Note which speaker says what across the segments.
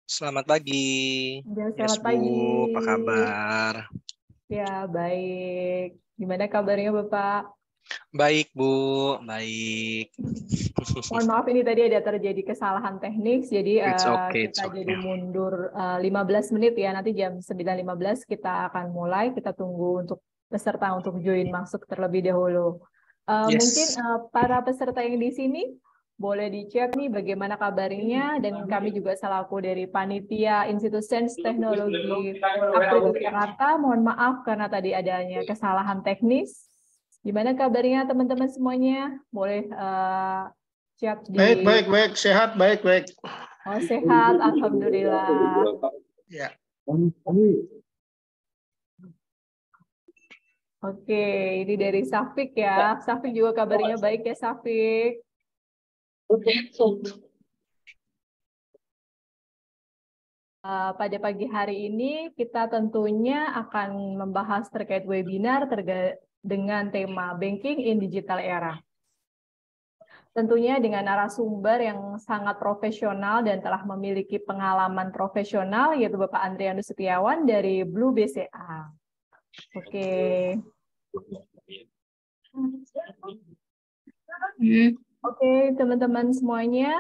Speaker 1: Selamat pagi.
Speaker 2: Ya,
Speaker 1: Yes,
Speaker 2: selamat
Speaker 1: Bu.
Speaker 2: pagi.
Speaker 1: Apa kabar?
Speaker 2: Ya, baik. Gimana kabarnya, Bapak?
Speaker 1: Baik, Bu. Baik.
Speaker 2: Mohon maaf ini tadi ada terjadi kesalahan teknis, jadi
Speaker 1: It's okay,
Speaker 2: kita
Speaker 1: it's
Speaker 2: jadi
Speaker 1: okay.
Speaker 2: mundur 15 menit ya. Nanti jam 9.15 kita akan mulai. Kita tunggu untuk peserta untuk join masuk terlebih dahulu. Mungkin
Speaker 1: Yes.
Speaker 2: para peserta yang di sini boleh di-chat nih bagaimana kabarnya, dan kami juga selaku dari Panitia Institut Sains Teknologi Akredit Jakarta, mohon maaf karena tadi adanya kesalahan teknis. Gimana kabarnya teman-teman semuanya? Boleh chat di...
Speaker 3: Baik, sehat, baik.
Speaker 2: Oh, sehat, alhamdulillah.
Speaker 3: Ya.
Speaker 2: Oke, ini dari Safik ya. Safik juga kabarnya baik ya, Safik. Pada pagi hari ini kita tentunya akan membahas terkait webinar dengan tema Banking in Digital Era. Tentunya dengan narasumber yang sangat profesional dan telah memiliki pengalaman profesional, yaitu Bapak Andrianus Setiawan dari Blue BCA. Oke. Oke, teman-teman semuanya,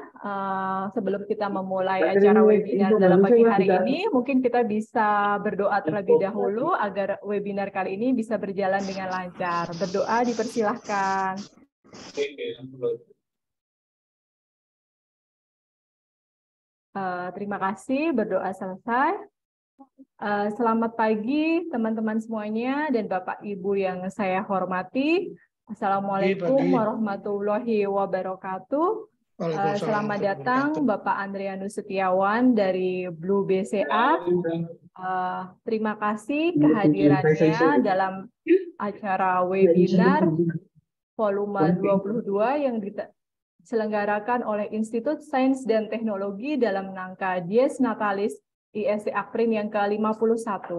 Speaker 2: sebelum kita memulai acara webinar dalam pagi hari ini, mungkin kita bisa berdoa terlebih dahulu agar webinar kali ini bisa berjalan dengan lancar. Berdoa dipersilahkan. Terima kasih, berdoa selesai. Selamat pagi teman-teman semuanya dan Bapak Ibu yang saya hormati. Assalamualaikum warahmatullahi wabarakatuh. Selamat datang Bapak Andrianus Setiawan dari Blue BCA. Terima kasih kehadirannya dalam acara webinar volume 22 yang diselenggarakan oleh Institut Sains dan Teknologi dalam rangka Dies Natalis ISC Akprim yang ke-51.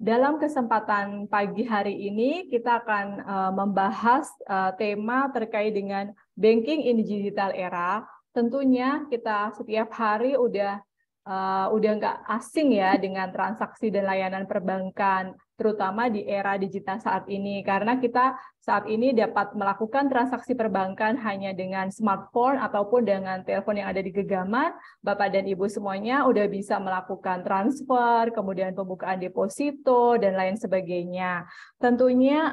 Speaker 2: Dalam kesempatan pagi hari ini, kita akan membahas tema terkait dengan banking in digital era. Tentunya kita setiap hari udah nggak asing ya dengan transaksi dan layanan perbankan, terutama di era digital saat ini, karena kita saat ini dapat melakukan transaksi perbankan hanya dengan smartphone ataupun dengan telepon yang ada di genggaman. Bapak dan Ibu semuanya udah bisa melakukan transfer, kemudian pembukaan deposito, dan lain sebagainya. Tentunya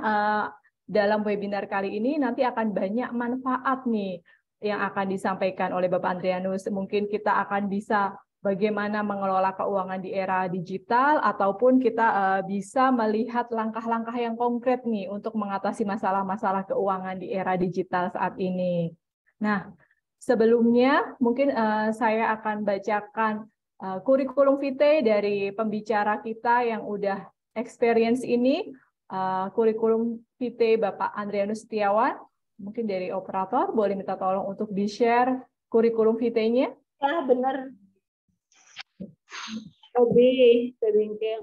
Speaker 2: dalam webinar kali ini nanti akan banyak manfaat nih yang akan disampaikan oleh Bapak Andrianus. Mungkin kita akan bisa bagaimana mengelola keuangan di era digital, ataupun kita bisa melihat langkah-langkah yang konkret nih untuk mengatasi masalah-masalah keuangan di era digital saat ini. Nah, sebelumnya mungkin saya akan bacakan kurikulum vitae dari pembicara kita yang udah experience ini. Kurikulum vitae Bapak Andrianus Setiawan, mungkin dari operator boleh minta tolong untuk di-share kurikulum vitae-nya.
Speaker 4: Ya, benar. OB, sebingkeng.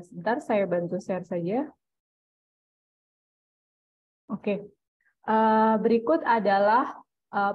Speaker 2: Sebentar, saya bantu share saja. Oke. Berikut adalah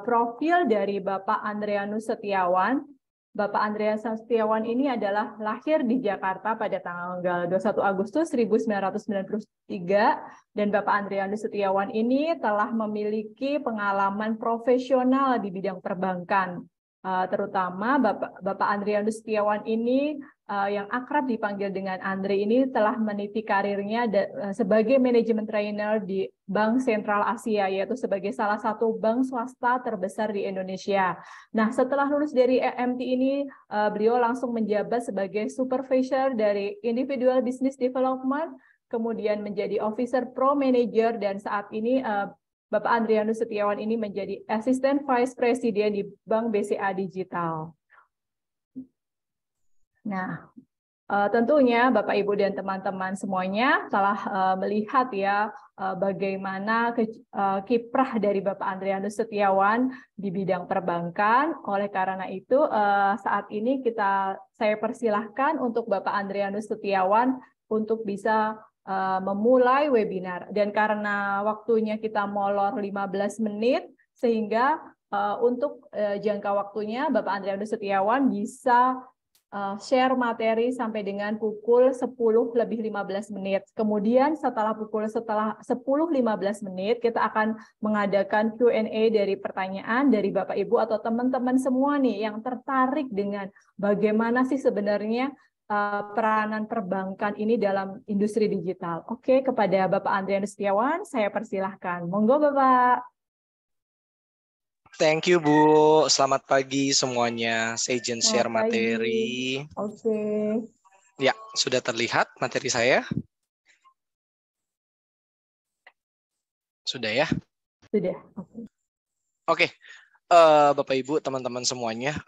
Speaker 2: profil dari Bapak Andrianus Setiawan. Bapak Andrianus Setiawan ini adalah lahir di Jakarta pada tanggal 21 Agustus 1993, dan Bapak Andrianus Setiawan ini telah memiliki pengalaman profesional di bidang perbankan. Terutama Bapak Andrianus Setiawan ini yang akrab dipanggil dengan Andre ini telah meniti karirnya sebagai manajemen trainer di Bank Sentral Asia, yaitu sebagai salah satu bank swasta terbesar di Indonesia. Nah, setelah lulus dari MT ini, beliau langsung menjabat sebagai supervisor dari Individual Business Development, kemudian menjadi Officer Pro Manager, dan saat ini Bapak Andrianus Setiawan ini menjadi Assistant Vice President di Bank BCA Digital. Nah, Tentunya Bapak Ibu dan teman-teman semuanya telah melihat ya bagaimana kiprah dari Bapak Andrianus Setiawan di bidang perbankan. Oleh karena itu saat ini saya persilahkan untuk Bapak Andrianus Setiawan untuk bisa memulai webinar. Dan karena waktunya kita molor 15 menit sehingga untuk jangka waktunya Bapak Andrianus Setiawan bisa share materi sampai dengan pukul 10:15 menit. Kemudian setelah 10:15 menit kita akan mengadakan Q&A dari pertanyaan dari Bapak Ibu atau teman-teman semua nih yang tertarik dengan bagaimana sih sebenarnya peranan perbankan ini dalam industri digital. Oke, kepada Bapak Andrianus Setiawan saya persilahkan. Monggo Bapak.
Speaker 1: Thank you, Bu. Selamat pagi semuanya. Saya izin share
Speaker 2: Selamat pagi.
Speaker 1: materi.
Speaker 2: Oke.
Speaker 1: Ya, sudah terlihat materi saya? Sudah ya?
Speaker 2: Sudah.
Speaker 1: Oke. Bapak Ibu, teman-teman semuanya,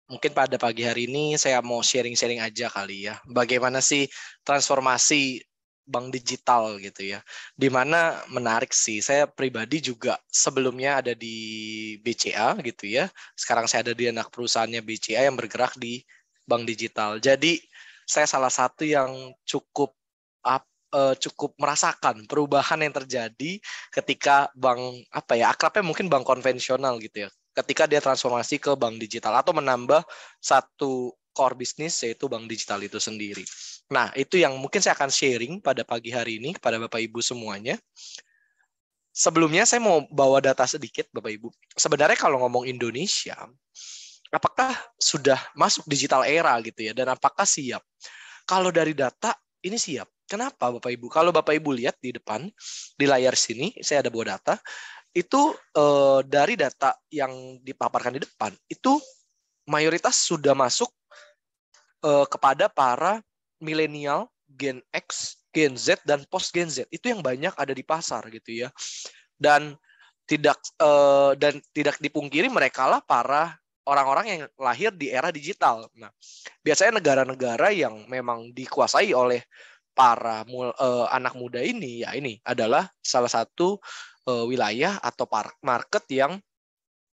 Speaker 1: mungkin pada pagi hari ini saya mau sharing-sharing aja kali ya. Bagaimana sih transformasi bank digital gitu ya. Dimana menarik sih, saya pribadi juga sebelumnya ada di BCA gitu ya. Sekarang saya ada di anak perusahaannya BCA yang bergerak di bank digital. Jadi saya salah satu yang cukup merasakan perubahan yang terjadi ketika bank akrabnya mungkin bank konvensional gitu ya. Ketika dia transformasi ke bank digital atau menambah satu core bisnis yaitu bank digital itu sendiri. Nah, itu yang mungkin saya akan sharing pada pagi hari ini kepada Bapak Ibu semuanya. Sebelumnya saya mau bawa data sedikit Bapak Ibu. Sebenarnya kalau ngomong Indonesia, apakah sudah masuk digital era gitu ya, dan apakah siap? Kalau dari data ini siap. Kenapa Bapak Ibu? Kalau Bapak Ibu lihat di depan di layar sini, saya ada bawa data. Itu dari data yang dipaparkan di depan, itu mayoritas sudah masuk kepada para milenial, Gen X, Gen Z, dan post Gen Z. Itu yang banyak ada di pasar gitu ya. Dan tidak dipungkiri mereka lah para orang-orang yang lahir di era digital. Nah, biasanya negara-negara yang memang dikuasai oleh para anak muda ini, ya ini adalah salah satu wilayah atau market yang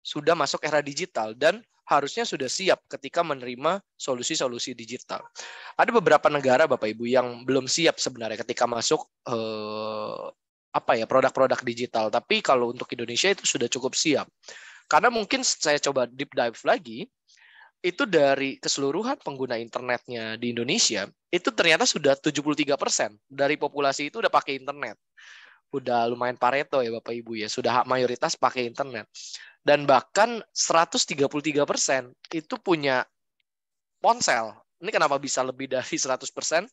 Speaker 1: sudah masuk era digital dan harusnya sudah siap ketika menerima solusi-solusi digital. Ada beberapa negara Bapak Ibu yang belum siap sebenarnya ketika masuk produk-produk digital. Tapi kalau untuk Indonesia itu sudah cukup siap. Karena mungkin saya coba deep dive lagi, itu dari keseluruhan pengguna internetnya di Indonesia, itu ternyata sudah 73% dari populasi itu udah pakai internet. Udah lumayan Pareto ya Bapak Ibu ya, sudah mayoritas pakai internet. Dan bahkan 133% itu punya ponsel. Ini kenapa bisa lebih dari 100%?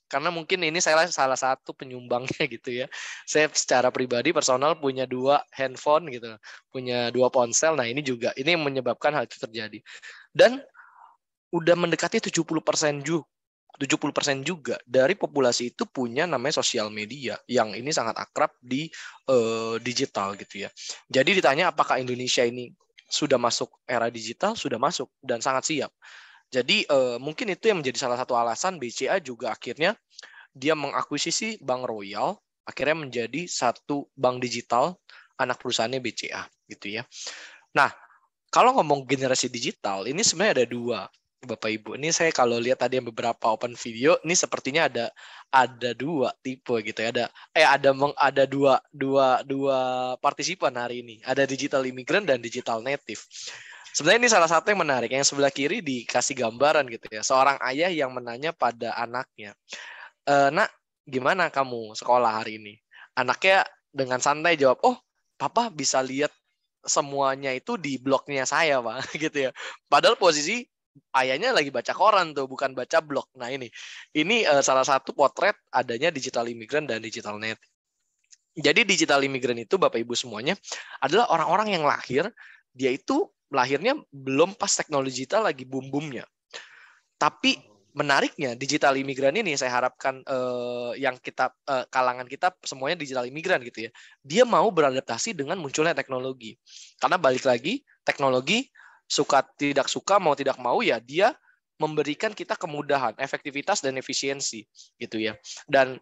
Speaker 1: Karena mungkin ini saya salah satu penyumbangnya gitu ya. Saya secara pribadi personal punya 2 handphone gitu, punya 2 ponsel. Nah ini yang menyebabkan hal itu terjadi. Dan udah mendekati 70% juga dari populasi itu punya namanya sosial media yang ini sangat akrab di digital gitu ya. Jadi ditanya apakah Indonesia ini sudah masuk era digital, sudah masuk dan sangat siap. Jadi mungkin itu yang menjadi salah satu alasan BCA juga akhirnya dia mengakuisisi Bank Royal, akhirnya menjadi satu bank digital anak perusahaannya BCA gitu ya. Nah, kalau ngomong generasi digital, ini sebenarnya ada 2 Bapak Ibu. Ini saya kalau lihat tadi yang beberapa open video, ini sepertinya ada 2 tipe gitu ya. Ada dua partisipan hari ini. Ada digital immigrant dan digital native. Sebenarnya ini salah satu yang menarik. Yang sebelah kiri dikasih gambaran gitu ya. Seorang ayah yang menanya pada anaknya, "Nak, gimana kamu sekolah hari ini?" Anaknya dengan santai jawab, "Oh, Papa bisa lihat semuanya itu di blognya saya, Pak." gitu ya. Padahal posisi ayahnya lagi baca koran tuh, bukan baca blog. Nah ini salah satu potret adanya digital immigrant dan digital native. Jadi digital immigrant itu Bapak Ibu semuanya adalah orang-orang yang dia itu lahirnya belum pas teknologi digital lagi boom-boomnya. Tapi menariknya digital imigran ini saya harapkan yang kalangan kita semuanya digital imigran gitu ya. Dia mau beradaptasi dengan munculnya teknologi. Karena balik lagi teknologi suka tidak suka mau tidak mau ya dia memberikan kita kemudahan, efektivitas dan efisiensi gitu ya. Dan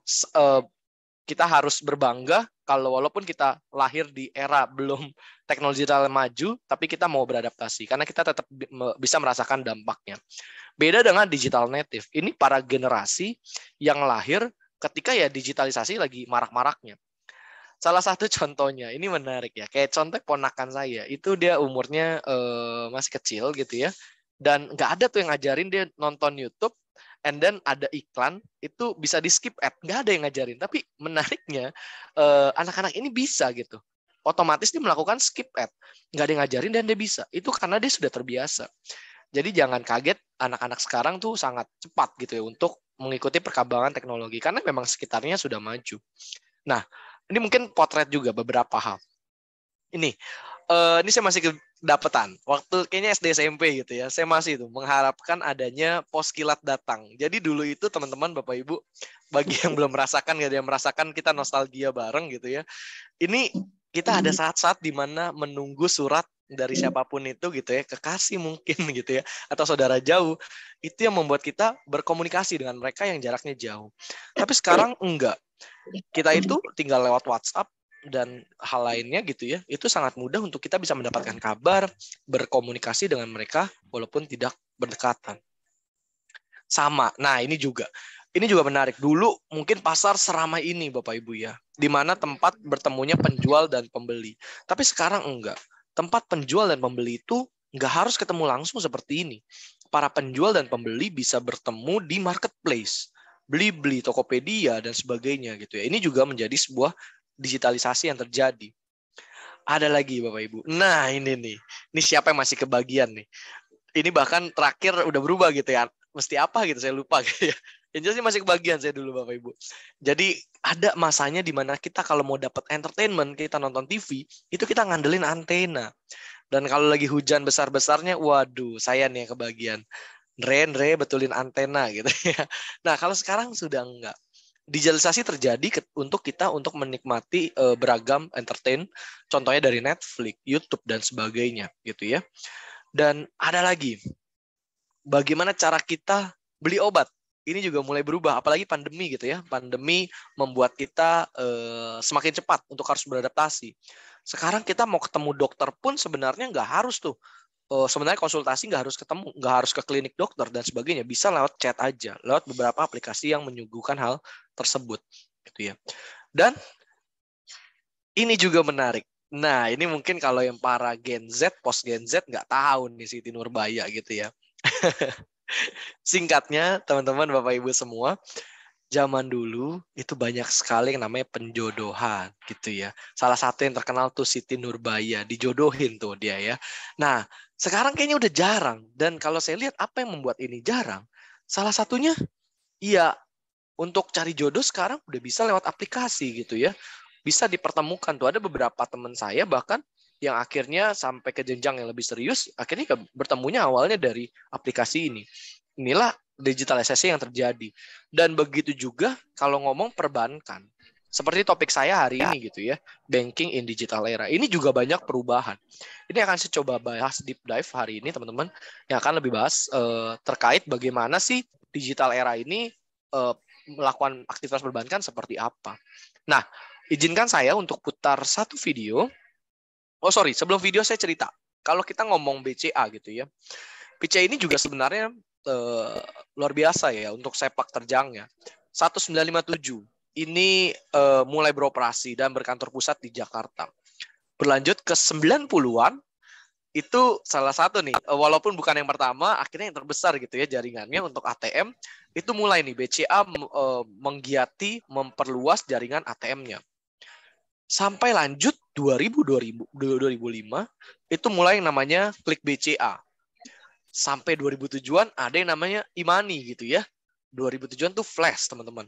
Speaker 1: kita harus berbangga kalau walaupun kita lahir di era belum teknologi digital maju, tapi kita mau beradaptasi karena kita tetap bisa merasakan dampaknya. Beda dengan digital native. Ini para generasi yang lahir ketika ya digitalisasi lagi marak-maraknya. Salah satu contohnya, ini menarik ya, kayak contoh ponakan saya, itu dia umurnya masih kecil gitu ya, dan nggak ada tuh yang ngajarin dia nonton YouTube, and then ada iklan, itu bisa di skip ad, nggak ada yang ngajarin. Tapi menariknya, anak-anak ini bisa gitu. Otomatis dia melakukan skip ad, nggak ada yang ngajarin dan dia bisa. Itu karena dia sudah terbiasa. Jadi jangan kaget, anak-anak sekarang tuh sangat cepat gitu ya untuk mengikuti perkembangan teknologi, karena memang sekitarnya sudah maju. Nah, ini mungkin potret juga beberapa hal. Ini saya masih kedapetan. Waktu kayaknya SD SMP gitu ya. Saya masih itu mengharapkan adanya pos kilat datang. Jadi dulu itu teman-teman Bapak Ibu, bagi yang belum merasakan, nggak ada yang merasakan, kita nostalgia bareng gitu ya. Ini kita ada saat-saat di mana menunggu surat dari siapapun itu gitu ya, kekasih mungkin gitu ya, atau saudara jauh, itu yang membuat kita berkomunikasi dengan mereka yang jaraknya jauh. Tapi sekarang enggak. Kita itu tinggal lewat WhatsApp dan hal lainnya gitu ya, itu sangat mudah untuk kita bisa mendapatkan kabar, berkomunikasi dengan mereka walaupun tidak berdekatan. Sama, nah ini juga menarik. Dulu mungkin pasar seramai ini Bapak Ibu ya, di mana tempat bertemunya penjual dan pembeli. Tapi sekarang enggak. Tempat penjual dan pembeli itu enggak harus ketemu langsung seperti ini. Para penjual dan pembeli bisa bertemu di marketplace, Blibli, Tokopedia, dan sebagainya gitu ya. Ini juga menjadi sebuah digitalisasi yang terjadi. Ada lagi Bapak Ibu. Nah ini nih. Ini siapa yang masih kebagian nih? Ini bahkan terakhir udah berubah gitu ya. Mesti apa gitu, saya lupa gitu ya. Yang jelas masih kebagian saya dulu Bapak Ibu. Jadi ada masanya di mana kita kalau mau dapat entertainment, kita nonton TV, itu kita ngandelin antena. Dan kalau lagi hujan besar-besarnya, waduh, saya nih yang kebagian. Andre betulin antena gitu ya. Nah, kalau sekarang sudah enggak. Digitalisasi terjadi untuk kita untuk menikmati beragam entertain, contohnya dari Netflix, YouTube dan sebagainya gitu ya. Dan ada lagi, bagaimana cara kita beli obat. Ini juga mulai berubah, apalagi pandemi gitu ya. Pandemi membuat kita semakin cepat untuk harus beradaptasi. Sekarang kita mau ketemu dokter pun sebenarnya nggak harus tuh. Sebenarnya konsultasi nggak harus ketemu, nggak harus ke klinik dokter dan sebagainya, bisa lewat chat aja, lewat beberapa aplikasi yang menyuguhkan hal tersebut, gitu ya. Dan ini juga menarik. Nah, ini mungkin kalau yang para Gen Z, post Gen Z nggak tahu nih Siti Nurbaya gitu ya. Singkatnya, teman-teman, Bapak Ibu semua, zaman dulu itu banyak sekali yang namanya penjodohan gitu ya. Salah satu yang terkenal tuh Siti Nurbaya, dijodohin tuh dia ya. Nah, sekarang kayaknya udah jarang. Dan kalau saya lihat apa yang membuat ini jarang, salah satunya ya untuk cari jodoh sekarang udah bisa lewat aplikasi gitu ya. Bisa dipertemukan tuh. Ada beberapa teman saya bahkan yang akhirnya sampai ke jenjang yang lebih serius, akhirnya bertemunya awalnya dari aplikasi ini. Inilah digitalisasi yang terjadi. Dan begitu juga kalau ngomong perbankan. Seperti topik saya hari ini gitu ya, banking in digital era. Ini juga banyak perubahan. Ini akan saya coba bahas deep dive hari ini teman-teman, yang akan lebih bahas terkait bagaimana sih digital era ini melakukan aktivitas perbankan seperti apa. Nah, izinkan saya untuk putar satu video. Sebelum video saya cerita. Kalau kita ngomong BCA gitu ya, BCA ini juga sebenarnya luar biasa ya untuk sepak terjangnya. 1957 ini mulai beroperasi dan berkantor pusat di Jakarta. Berlanjut ke 90-an, itu salah satu nih, walaupun bukan yang pertama, akhirnya yang terbesar gitu ya jaringannya untuk ATM, itu mulai nih BCA menggiati, memperluas jaringan ATM-nya. Sampai lanjut 2005, itu mulai yang namanya Klik BCA. Sampai 2007-an ada yang namanya e-money gitu ya. 2007-an tuh flash teman-teman.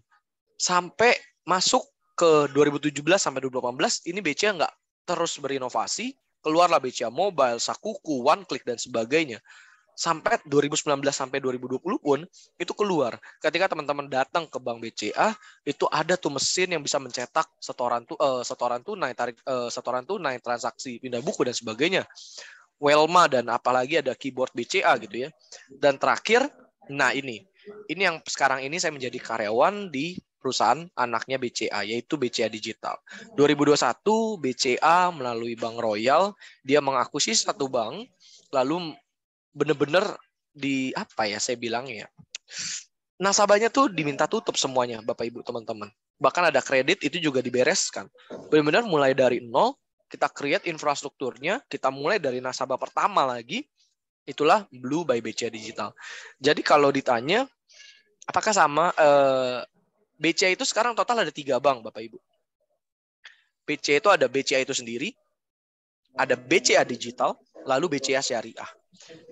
Speaker 1: Sampai masuk ke 2017 sampai 2018 ini BCA nggak terus berinovasi, keluarlah BCA Mobile, Sakuku, One Click dan sebagainya. Sampai 2019 sampai 2020 pun itu keluar. Ketika teman-teman datang ke Bank BCA, itu ada tuh mesin yang bisa mencetak setoran tunai, setoran tunai, transaksi pindah buku dan sebagainya. Welma dan apalagi ada keyboard BCA gitu ya. Dan terakhir Nah, ini yang sekarang ini saya menjadi karyawan di perusahaan anaknya BCA, yaitu BCA Digital. 2021 BCA melalui Bank Royal, dia mengakuisisi satu bank, lalu benar-benar di apa ya saya bilangnya, nasabahnya tuh diminta tutup semuanya, Bapak Ibu teman-teman. Bahkan ada kredit itu juga dibereskan. Benar-benar mulai dari nol, kita create infrastrukturnya, kita mulai dari nasabah pertama lagi, itulah Blue by BCA Digital. Jadi kalau ditanya, apakah sama, BCA itu sekarang total ada 3 bank, Bapak Ibu. BCA itu ada BCA itu sendiri, ada BCA Digital, lalu BCA Syariah.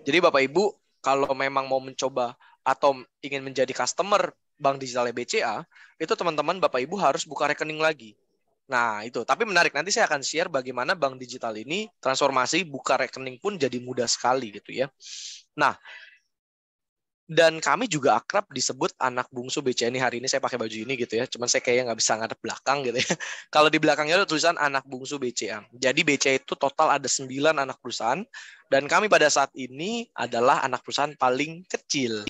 Speaker 1: Jadi Bapak Ibu, kalau memang mau mencoba atau ingin menjadi customer bank digitalnya BCA, itu teman-teman Bapak Ibu harus buka rekening lagi. Nah, itu. Tapi menarik, nanti saya akan share bagaimana bank digital ini transformasi buka rekening pun jadi mudah sekali gitu ya. Nah, dan kami juga akrab disebut anak bungsu BCA ini. Hari ini saya pakai baju ini gitu ya. Cuman saya kayaknya nggak bisa ngadep belakang gitu ya. Kalau di belakangnya ada tulisan anak bungsu BCA. Jadi BCA itu total ada 9 anak perusahaan. Dan kami pada saat ini adalah anak perusahaan paling kecil.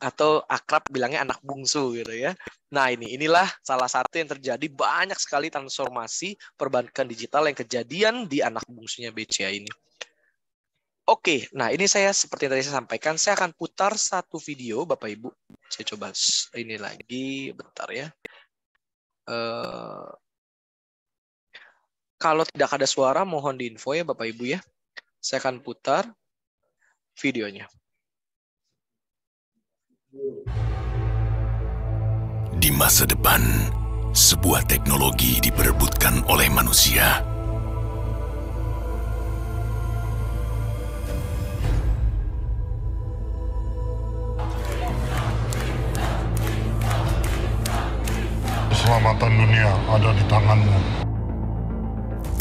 Speaker 1: Atau akrab bilangnya anak bungsu gitu ya. Nah inilah salah satu yang terjadi, banyak sekali transformasi perbankan digital yang kejadian di anak bungsunya BCA ini. Oke, nah ini saya seperti yang tadi saya sampaikan, saya akan putar satu video Bapak Ibu. Saya coba ini lagi, bentar ya. Kalau tidak ada suara, mohon diinfo ya Bapak Ibu ya. Saya akan putar videonya.
Speaker 5: Di masa depan, sebuah teknologi diperebutkan oleh manusia.
Speaker 6: Keselamatan dunia ada di tanganmu.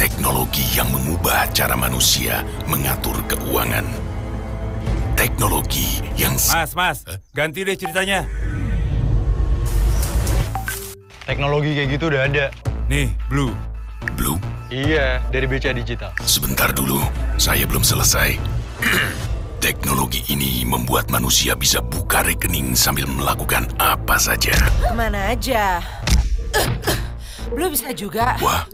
Speaker 5: Teknologi yang mengubah cara manusia mengatur keuangan. Teknologi yang...
Speaker 7: Mas, ganti deh ceritanya.
Speaker 8: Teknologi kayak gitu udah ada.
Speaker 7: Nih, Blue.
Speaker 5: Blue?
Speaker 8: Iya, dari BCA Digital.
Speaker 5: Sebentar dulu, saya belum selesai. Teknologi ini membuat manusia bisa buka rekening sambil melakukan apa saja.
Speaker 9: Kemana aja? Belum bisa juga.
Speaker 5: Wah.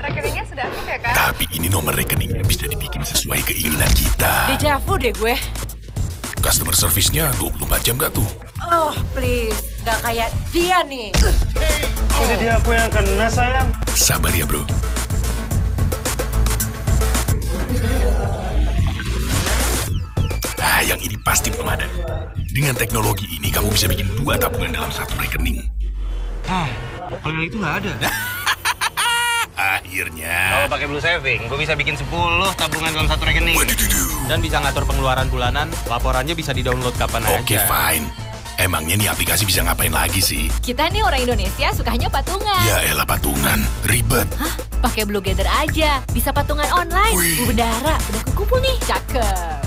Speaker 9: Rekeningnya sudah aktif ya, Kak?
Speaker 5: Tapi ini nomor rekeningnya bisa dibikin sesuai keinginan kita.
Speaker 9: Dejavu deh gue.
Speaker 5: Customer service-nya 24 jam gak tuh?
Speaker 9: Oh, please. Gak kayak dia nih.
Speaker 8: Jadi aku yang kena, sayang.
Speaker 5: Sabar ya, bro. Nah, yang ini pasti belum ada. Dengan teknologi ini, kamu bisa bikin 2 tabungan dalam 1 rekening.
Speaker 8: Kalau yang itu nggak ada.
Speaker 5: Akhirnya.
Speaker 8: Kalau pakai Blue Saving, gue bisa bikin 10 tabungan dalam 1 rekening.
Speaker 5: Waduh.
Speaker 7: Dan bisa ngatur pengeluaran bulanan, laporannya bisa di-download kapan aja.
Speaker 5: Oke, fine. Emangnya nih aplikasi bisa ngapain lagi sih?
Speaker 10: Kita nih orang Indonesia sukanya patungan.
Speaker 5: Ya elah patungan, ribet.
Speaker 10: Hah? Pakai Blue Gather aja, bisa patungan online.
Speaker 5: Wih.
Speaker 10: Bendara, udah kekumpul nih. Cakep.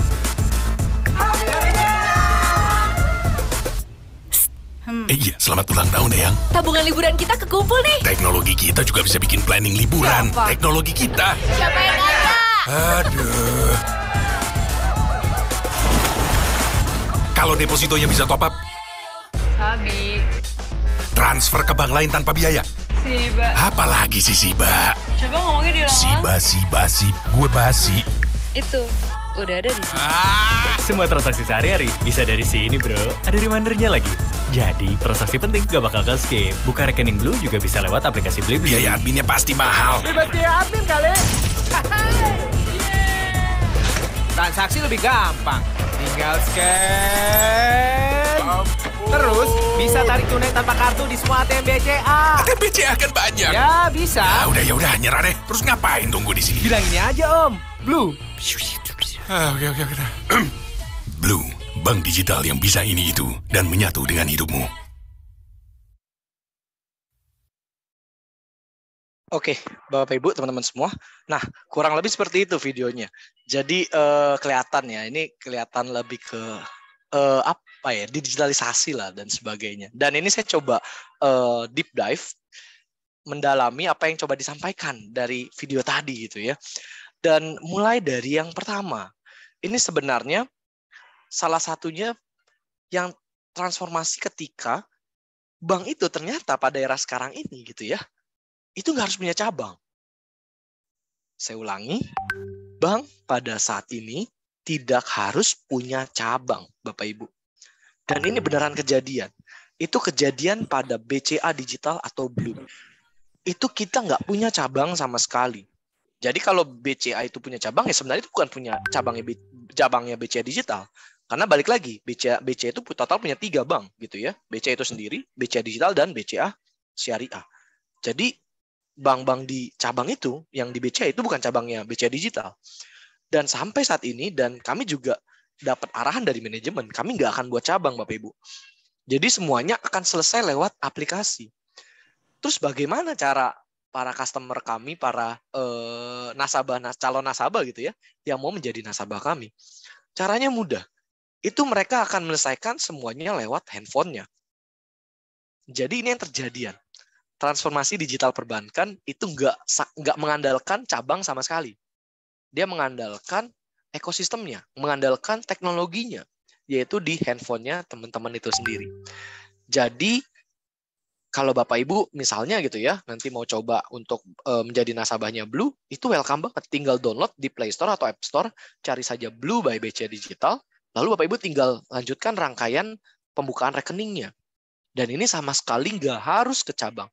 Speaker 5: Iya, selamat ulang tahun, Eyang.
Speaker 10: Tabungan liburan kita kekumpul nih.
Speaker 5: Teknologi kita juga bisa bikin planning liburan.
Speaker 10: Siapa?
Speaker 5: Teknologi kita.
Speaker 10: Siapa yang ada?
Speaker 5: Aduh. Kalau depositonya bisa top up,
Speaker 2: Abi,
Speaker 5: transfer ke bank lain tanpa biaya.
Speaker 2: Siba.
Speaker 5: Apalagi sih Siba?
Speaker 2: Coba ngomongnya diulang.
Speaker 5: Siba, gue basi.
Speaker 10: Itu, udah ada di sini.
Speaker 7: Semua transaksi sehari-hari bisa dari sini, bro. Ada remindernya lagi. Jadi, transaksi penting gak bakal ke-skip. Buka rekening Blue juga bisa lewat aplikasi Blue.
Speaker 5: Biaya adminnya pasti mahal.
Speaker 7: Bebas biaya admin kali. Transaksi lebih gampang. Tinggal scan. Terus, bisa tarik tunai tanpa kartu di semua ATM BCA.
Speaker 5: ATM BCA kan banyak.
Speaker 7: Ya, bisa.
Speaker 5: Ya udah, nyerah deh. Terus ngapain tunggu di sini?
Speaker 7: Bilang ini aja, Om. Blue.
Speaker 5: Oke. Blue, bank digital yang bisa ini itu dan menyatu dengan hidupmu.
Speaker 1: Oke, Bapak Ibu, teman-teman semua. Nah, kurang lebih seperti itu videonya. Jadi kelihatan ya, ini kelihatan lebih ke apa ya, digitalisasi lah dan sebagainya. Dan ini saya coba deep dive, mendalami apa yang coba disampaikan dari video tadi gitu ya. Dan mulai dari yang pertama, ini sebenarnya salah satunya yang transformasi ketika bank itu ternyata pada era sekarang ini gitu ya, itu nggak harus punya cabang. Saya ulangi, bank pada saat ini tidak harus punya cabang, Bapak Ibu. Dan ini beneran kejadian. Itu kejadian pada BCA Digital atau Blue. Itu kita nggak punya cabang sama sekali. Jadi kalau BCA itu punya cabang, ya sebenarnya itu bukan punya cabangnya BCA Digital. Karena balik lagi, BCA itu total punya 3 bank gitu ya. BCA itu sendiri, BCA Digital, dan BCA Syariah. Jadi bank-bank di cabang itu, yang di BCA itu bukan cabangnya BCA Digital. Dan sampai saat ini, dan kami juga dapat arahan dari manajemen, kami nggak akan buat cabang, Bapak Ibu. Jadi semuanya akan selesai lewat aplikasi. Terus bagaimana cara para customer kami, para calon nasabah gitu ya, yang mau menjadi nasabah kami? Caranya mudah. Itu mereka akan menyelesaikan semuanya lewat handphonenya. Jadi ini yang terjadian. Transformasi digital perbankan itu nggak mengandalkan cabang sama sekali. Dia mengandalkan ekosistemnya, mengandalkan teknologinya, yaitu di handphonenya teman-teman itu sendiri. Jadi kalau Bapak Ibu misalnya gitu ya, nanti mau coba untuk menjadi nasabahnya Blue, itu welcome banget. Tinggal download di Play Store atau App Store, cari saja Blue by BCA Digital, lalu Bapak Ibu tinggal lanjutkan rangkaian pembukaan rekeningnya. Dan ini sama sekali nggak harus ke cabang.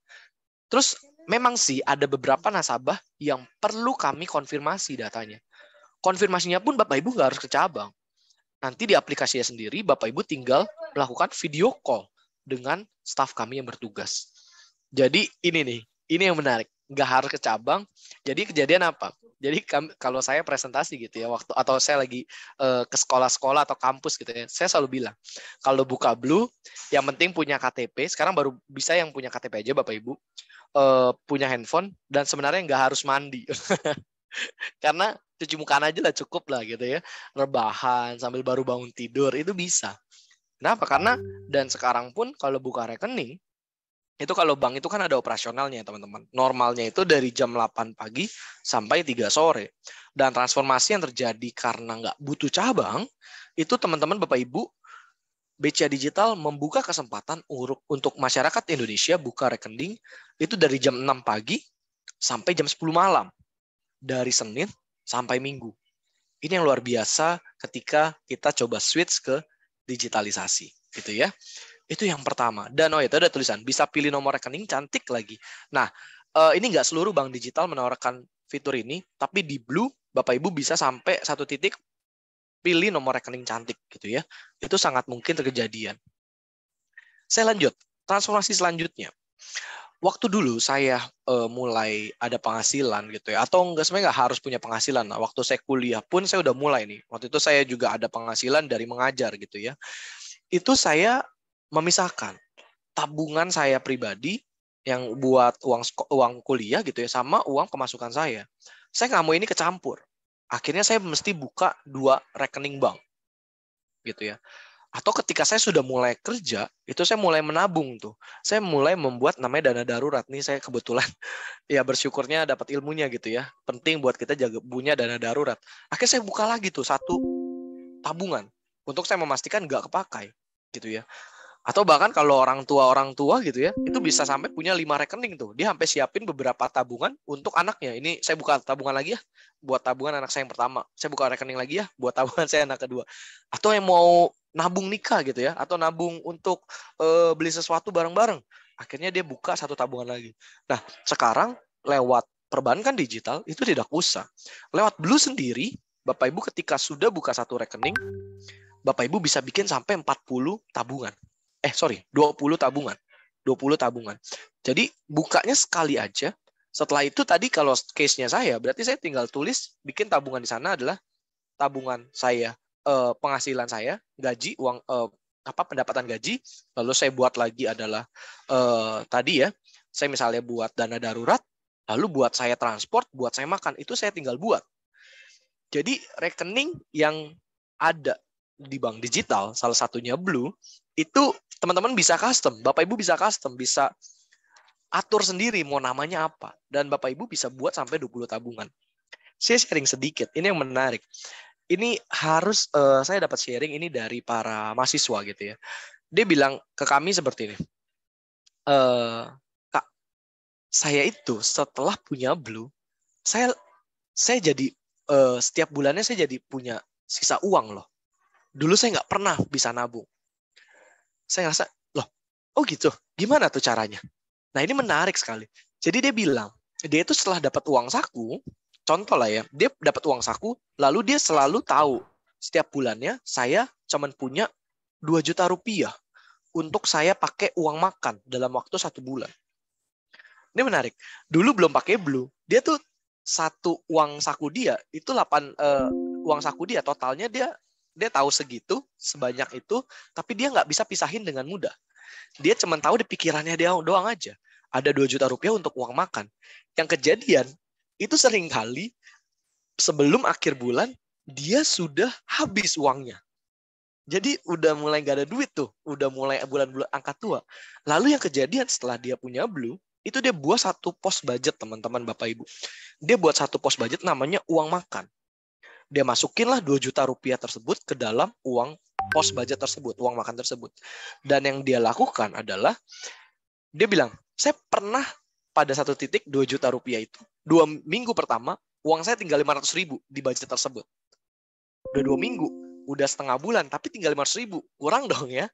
Speaker 1: Terus memang sih ada beberapa nasabah yang perlu kami konfirmasi datanya. Konfirmasinya pun Bapak Ibu nggak harus ke cabang. Nanti di aplikasinya sendiri, Bapak Ibu tinggal melakukan video call dengan staf kami yang bertugas. Jadi ini yang menarik. Nggak harus ke cabang. Jadi kejadian apa? Jadi kalau saya presentasi gitu ya, atau saya lagi ke sekolah-sekolah atau kampus gitu ya, saya selalu bilang, kalau buka Blue, yang penting punya KTP. Sekarang baru bisa yang punya KTP aja Bapak Ibu, punya handphone, dan sebenarnya nggak harus mandi. Karena cuci muka aja lah cukup lah gitu ya, rebahan sambil baru bangun tidur itu bisa. Kenapa? Karena dan sekarang pun kalau buka rekening, itu kalau bank itu kan ada operasionalnya teman-teman. Normalnya itu dari jam 8 pagi sampai 3 sore. Dan transformasi yang terjadi karena nggak butuh cabang, itu teman-teman Bapak Ibu, BCA Digital membuka kesempatan untuk masyarakat Indonesia buka rekening itu dari jam 6 pagi sampai jam 10 malam. Dari Senin sampai Minggu. Ini yang luar biasa ketika kita coba switch ke digitalisasi. Gitu ya. Itu yang pertama. Dan itu ada tulisan, bisa pilih nomor rekening, cantik lagi. Nah, ini nggak seluruh bank digital menawarkan fitur ini, tapi di Blue, Bapak Ibu bisa sampai satu titik pilih nomor rekening cantik gitu ya. Itu sangat mungkin terkejadian. Saya lanjut. Transformasi selanjutnya. Waktu dulu saya mulai ada penghasilan gitu ya, atau sebenarnya nggak harus punya penghasilan. Nah, waktu saya kuliah pun saya udah mulai nih. Waktu itu saya juga ada penghasilan dari mengajar gitu ya. Itu saya memisahkan tabungan saya pribadi yang buat uang kuliah gitu ya, sama uang pemasukan saya. Saya nggak mau ini kecampur. Akhirnya saya mesti buka 2 rekening bank gitu ya. Atau ketika saya sudah mulai kerja, itu saya mulai menabung tuh. Saya mulai membuat namanya dana darurat. Nih saya kebetulan ya bersyukurnya dapat ilmunya gitu ya. Penting buat kita jaga punya dana darurat. Akhirnya saya buka lagi tuh 1 tabungan untuk saya memastikan nggak kepakai gitu ya. Atau bahkan kalau orang tua gitu ya, itu bisa sampai punya 5 rekening tuh. Dia sampai siapin beberapa tabungan untuk anaknya. Ini saya buka tabungan lagi ya, buat tabungan anak saya yang pertama. Saya buka rekening lagi ya, buat tabungan saya anak kedua. Atau yang mau nabung nikah gitu ya, atau nabung untuk beli sesuatu bareng-bareng. Akhirnya dia buka 1 tabungan lagi. Nah, sekarang lewat perbankan digital, itu tidak usah. Lewat Blue sendiri, Bapak Ibu ketika sudah buka 1 rekening, Bapak Ibu bisa bikin sampai 40 tabungan. 20 tabungan. 20 tabungan. Jadi bukanya sekali aja. Setelah itu tadi kalau case-nya saya, berarti saya tinggal tulis, bikin tabungan di sana adalah tabungan saya, penghasilan saya, gaji, uang pendapatan gaji, lalu saya buat lagi adalah tadi ya, saya misalnya buat dana darurat, lalu buat saya transport, buat saya makan, itu saya tinggal buat. Jadi rekening yang ada di bank digital, salah satunya Blue, itu teman-teman bisa custom, Bapak Ibu bisa custom, bisa atur sendiri mau namanya apa, dan Bapak Ibu bisa buat sampai 20 tabungan. Saya sharing sedikit, ini yang menarik. Ini harus saya dapat sharing ini dari para mahasiswa gitu ya. Dia bilang ke kami seperti ini, Kak, saya itu setelah punya Blue, saya jadi setiap bulannya saya jadi punya sisa uang loh. Dulu saya nggak pernah bisa nabung. Saya ngerasa, loh, oh gitu, gimana tuh caranya? Nah ini menarik sekali. Jadi dia bilang, dia itu setelah dapat uang saku, contoh lah ya, dia dapat uang saku, lalu dia selalu tahu setiap bulannya saya cuman punya 2 juta rupiah untuk saya pakai uang makan dalam waktu 1 bulan. Ini menarik. Dulu belum pakai Blue, dia tuh satu uang saku dia itu uang saku dia totalnya dia tahu segitu sebanyak itu, tapi dia nggak bisa pisahin dengan mudah. Dia cuma tahu di pikirannya dia doang aja. Ada 2 juta rupiah untuk uang makan. Yang kejadian itu sering kali sebelum akhir bulan dia sudah habis uangnya. Jadi udah mulai nggak ada duit tuh, udah mulai bulan-bulan angka tua. Lalu yang kejadian setelah dia punya Blue, itu dia buat satu pos budget, teman-teman Bapak Ibu. Dia buat satu pos budget namanya uang makan. Dia masukinlah 2 juta rupiah tersebut ke dalam uang pos budget tersebut, uang makan tersebut. Dan yang dia lakukan adalah, dia bilang, saya pernah pada satu titik 2 juta rupiah itu, 2 minggu pertama, uang saya tinggal 500 ribu di budget tersebut. Udah 2 minggu, udah setengah bulan, tapi tinggal 500 ribu. Kurang dong ya.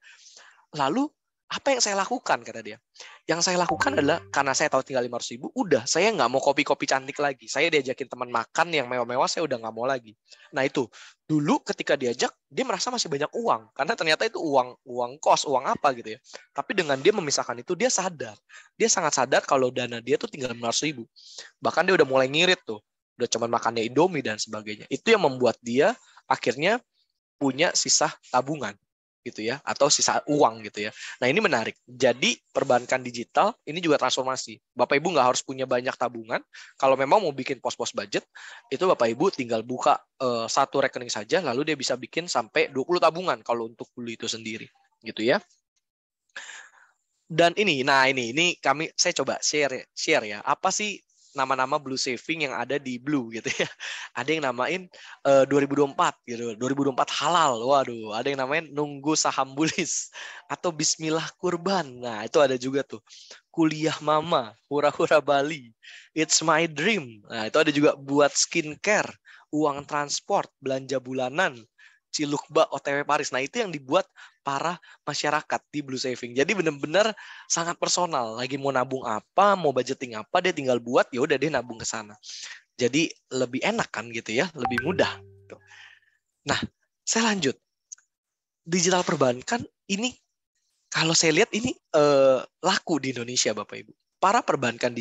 Speaker 1: Lalu, apa yang saya lakukan, kata dia? Yang saya lakukan adalah, karena saya tahu tinggal 500 ribu, udah, saya nggak mau kopi-kopi cantik lagi. Saya diajakin teman makan yang mewah-mewah, saya udah nggak mau lagi. Nah itu, dulu ketika diajak, dia merasa masih banyak uang. Karena ternyata itu uang kos, uang apa gitu ya. Tapi dengan dia memisahkan itu, dia sadar. Dia sangat sadar kalau dana dia tuh tinggal 500 ribu. Bahkan dia udah mulai ngirit tuh. Udah cuma makannya Indomie dan sebagainya. Itu yang membuat dia akhirnya punya sisa tabungan gitu ya, atau sisa uang gitu ya. Nah ini menarik. Jadi perbankan digital ini juga transformasi. Bapak Ibu nggak harus punya banyak tabungan. Kalau memang mau bikin pos-pos budget, itu Bapak Ibu tinggal buka satu rekening saja, lalu dia bisa bikin sampai 20 tabungan kalau untuk beli itu sendiri, gitu ya. Dan ini saya coba share ya. Apa sih nama-nama Blue Saving yang ada di Blue gitu ya. Ada yang namain 2024 gitu. 2024 halal. Waduh, ada yang namain nunggu saham bullish atau bismillah kurban. Nah, itu ada juga tuh. Kuliah mama, hura-hura Bali. It's my dream. Nah, itu ada juga buat skincare, uang transport, belanja bulanan, Cilukba, OTW Paris. Nah, itu yang dibuat para masyarakat di Blue Saving. Jadi benar-benar sangat personal. Lagi mau nabung apa, mau budgeting apa, dia tinggal buat, ya udah dia nabung ke sana. Jadi lebih enak kan gitu ya, lebih mudah. Nah, saya lanjut. Digital perbankan ini, kalau saya lihat ini laku di Indonesia, Bapak Ibu. Para perbankan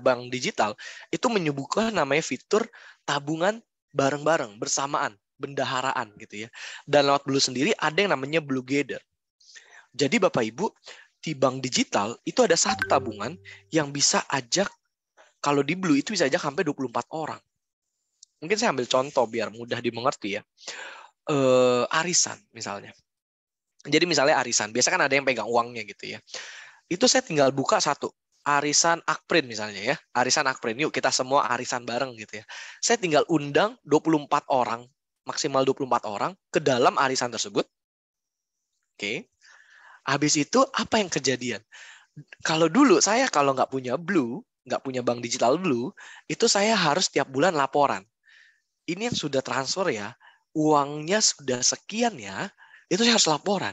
Speaker 1: bank digital itu menyuguhkan namanya fitur tabungan bareng-bareng, bersamaan, bendaharaan gitu ya. Dan lewat Blue sendiri ada yang namanya Blue Gather. Jadi Bapak Ibu, di bank digital itu ada satu tabungan yang bisa ajak, kalau di Blue itu bisa ajak sampai 24 orang. Mungkin saya ambil contoh biar mudah dimengerti ya. Arisan misalnya. Jadi misalnya arisan, biasa kan ada yang pegang uangnya gitu ya. Itu saya tinggal buka satu. Arisan Akprin misalnya ya. Arisan Akprin, yuk kita semua arisan bareng gitu ya. Saya tinggal undang 24 orang, maksimal 24 orang ke dalam arisan tersebut. Oke. Habis itu apa yang kejadian? Kalau dulu saya kalau nggak punya Blue, nggak punya bank digital Blue, itu saya harus tiap bulan laporan. Ini yang sudah transfer ya, uangnya sudah sekian ya, itu saya harus laporan.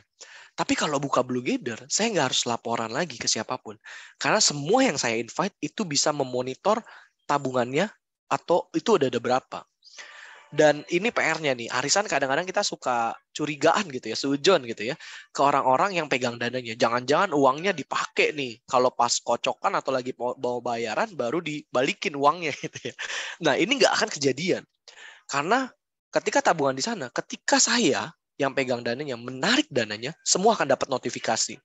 Speaker 1: Tapi kalau buka Blue Gather, saya nggak harus laporan lagi ke siapapun. Karena semua yang saya invite itu bisa memonitor tabungannya atau itu udah ada berapa. Dan ini PR-nya nih, arisan kadang-kadang kita suka curigaan gitu ya, sujon gitu ya, ke orang-orang yang pegang dananya. Jangan-jangan uangnya dipakai nih, kalau pas kocokan atau lagi bawa bayaran, baru dibalikin uangnya gitu ya. Nah ini nggak akan kejadian. Karena ketika tabungan di sana, ketika saya yang pegang dananya, menarik dananya, semua akan dapat notifikasi.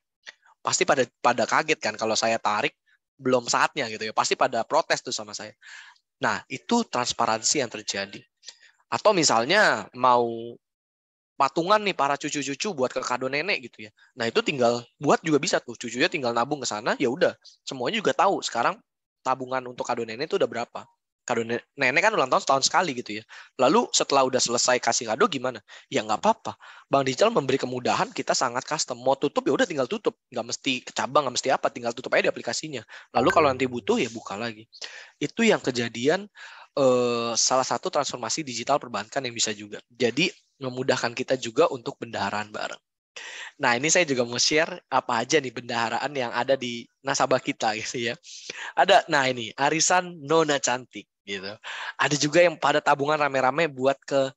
Speaker 1: Pasti pada kaget kan kalau saya tarik, belum saatnya gitu ya. Pasti pada protes tuh sama saya. Nah itu transparansi yang terjadi. Atau misalnya mau patungan nih para cucu-cucu buat ke kado nenek gitu ya. Nah itu tinggal buat juga bisa tuh. Cucunya tinggal nabung ke sana, ya udah. Semuanya juga tahu sekarang tabungan untuk kado nenek itu udah berapa. Kado nenek kan ulang tahun setahun sekali gitu ya. Lalu setelah udah selesai kasih kado gimana? Ya nggak apa-apa. Bank digital memberi kemudahan, kita sangat custom. Mau tutup ya udah tinggal tutup. Nggak mesti ke cabang, nggak mesti apa. Tinggal tutup aja di aplikasinya. Lalu kalau nanti butuh ya buka lagi. Itu yang kejadian salah satu transformasi digital perbankan yang bisa juga. Jadi memudahkan kita juga untuk bendaharaan bareng. Nah, ini saya juga mau share apa aja nih bendaharaan yang ada di nasabah kita gitu ya. Ada, nah ini, arisan Nona Cantik gitu. Ada juga yang pada tabungan rame-rame buat ke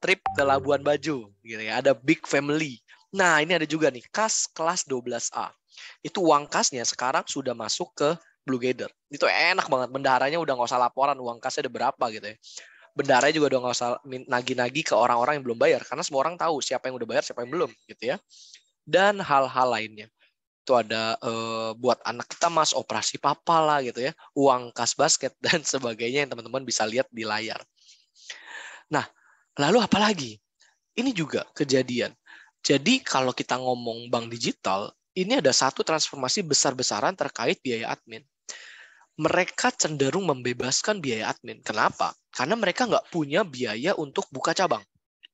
Speaker 1: trip ke Labuan Bajo gitu ya. Ada Big Family. Nah, ini ada juga nih, kas kelas 12A. Itu uang kasnya sekarang sudah masuk ke Blue Gather. Itu enak banget, bendaharanya udah nggak usah laporan uang kasnya ada berapa gitu ya. Bendaharanya juga udah nggak usah nagih-nagih ke orang-orang yang belum bayar, karena semua orang tahu siapa yang udah bayar, siapa yang belum, gitu ya. Dan hal-hal lainnya. Itu ada buat anak kita mas, operasi papa lah gitu ya, uang kas basket, dan sebagainya yang teman-teman bisa lihat di layar. Nah, lalu apa lagi? Ini juga kejadian. Jadi kalau kita ngomong bank digital, ini ada satu transformasi besar-besaran terkait biaya admin. Mereka cenderung membebaskan biaya admin. Kenapa? Karena mereka nggak punya biaya untuk buka cabang.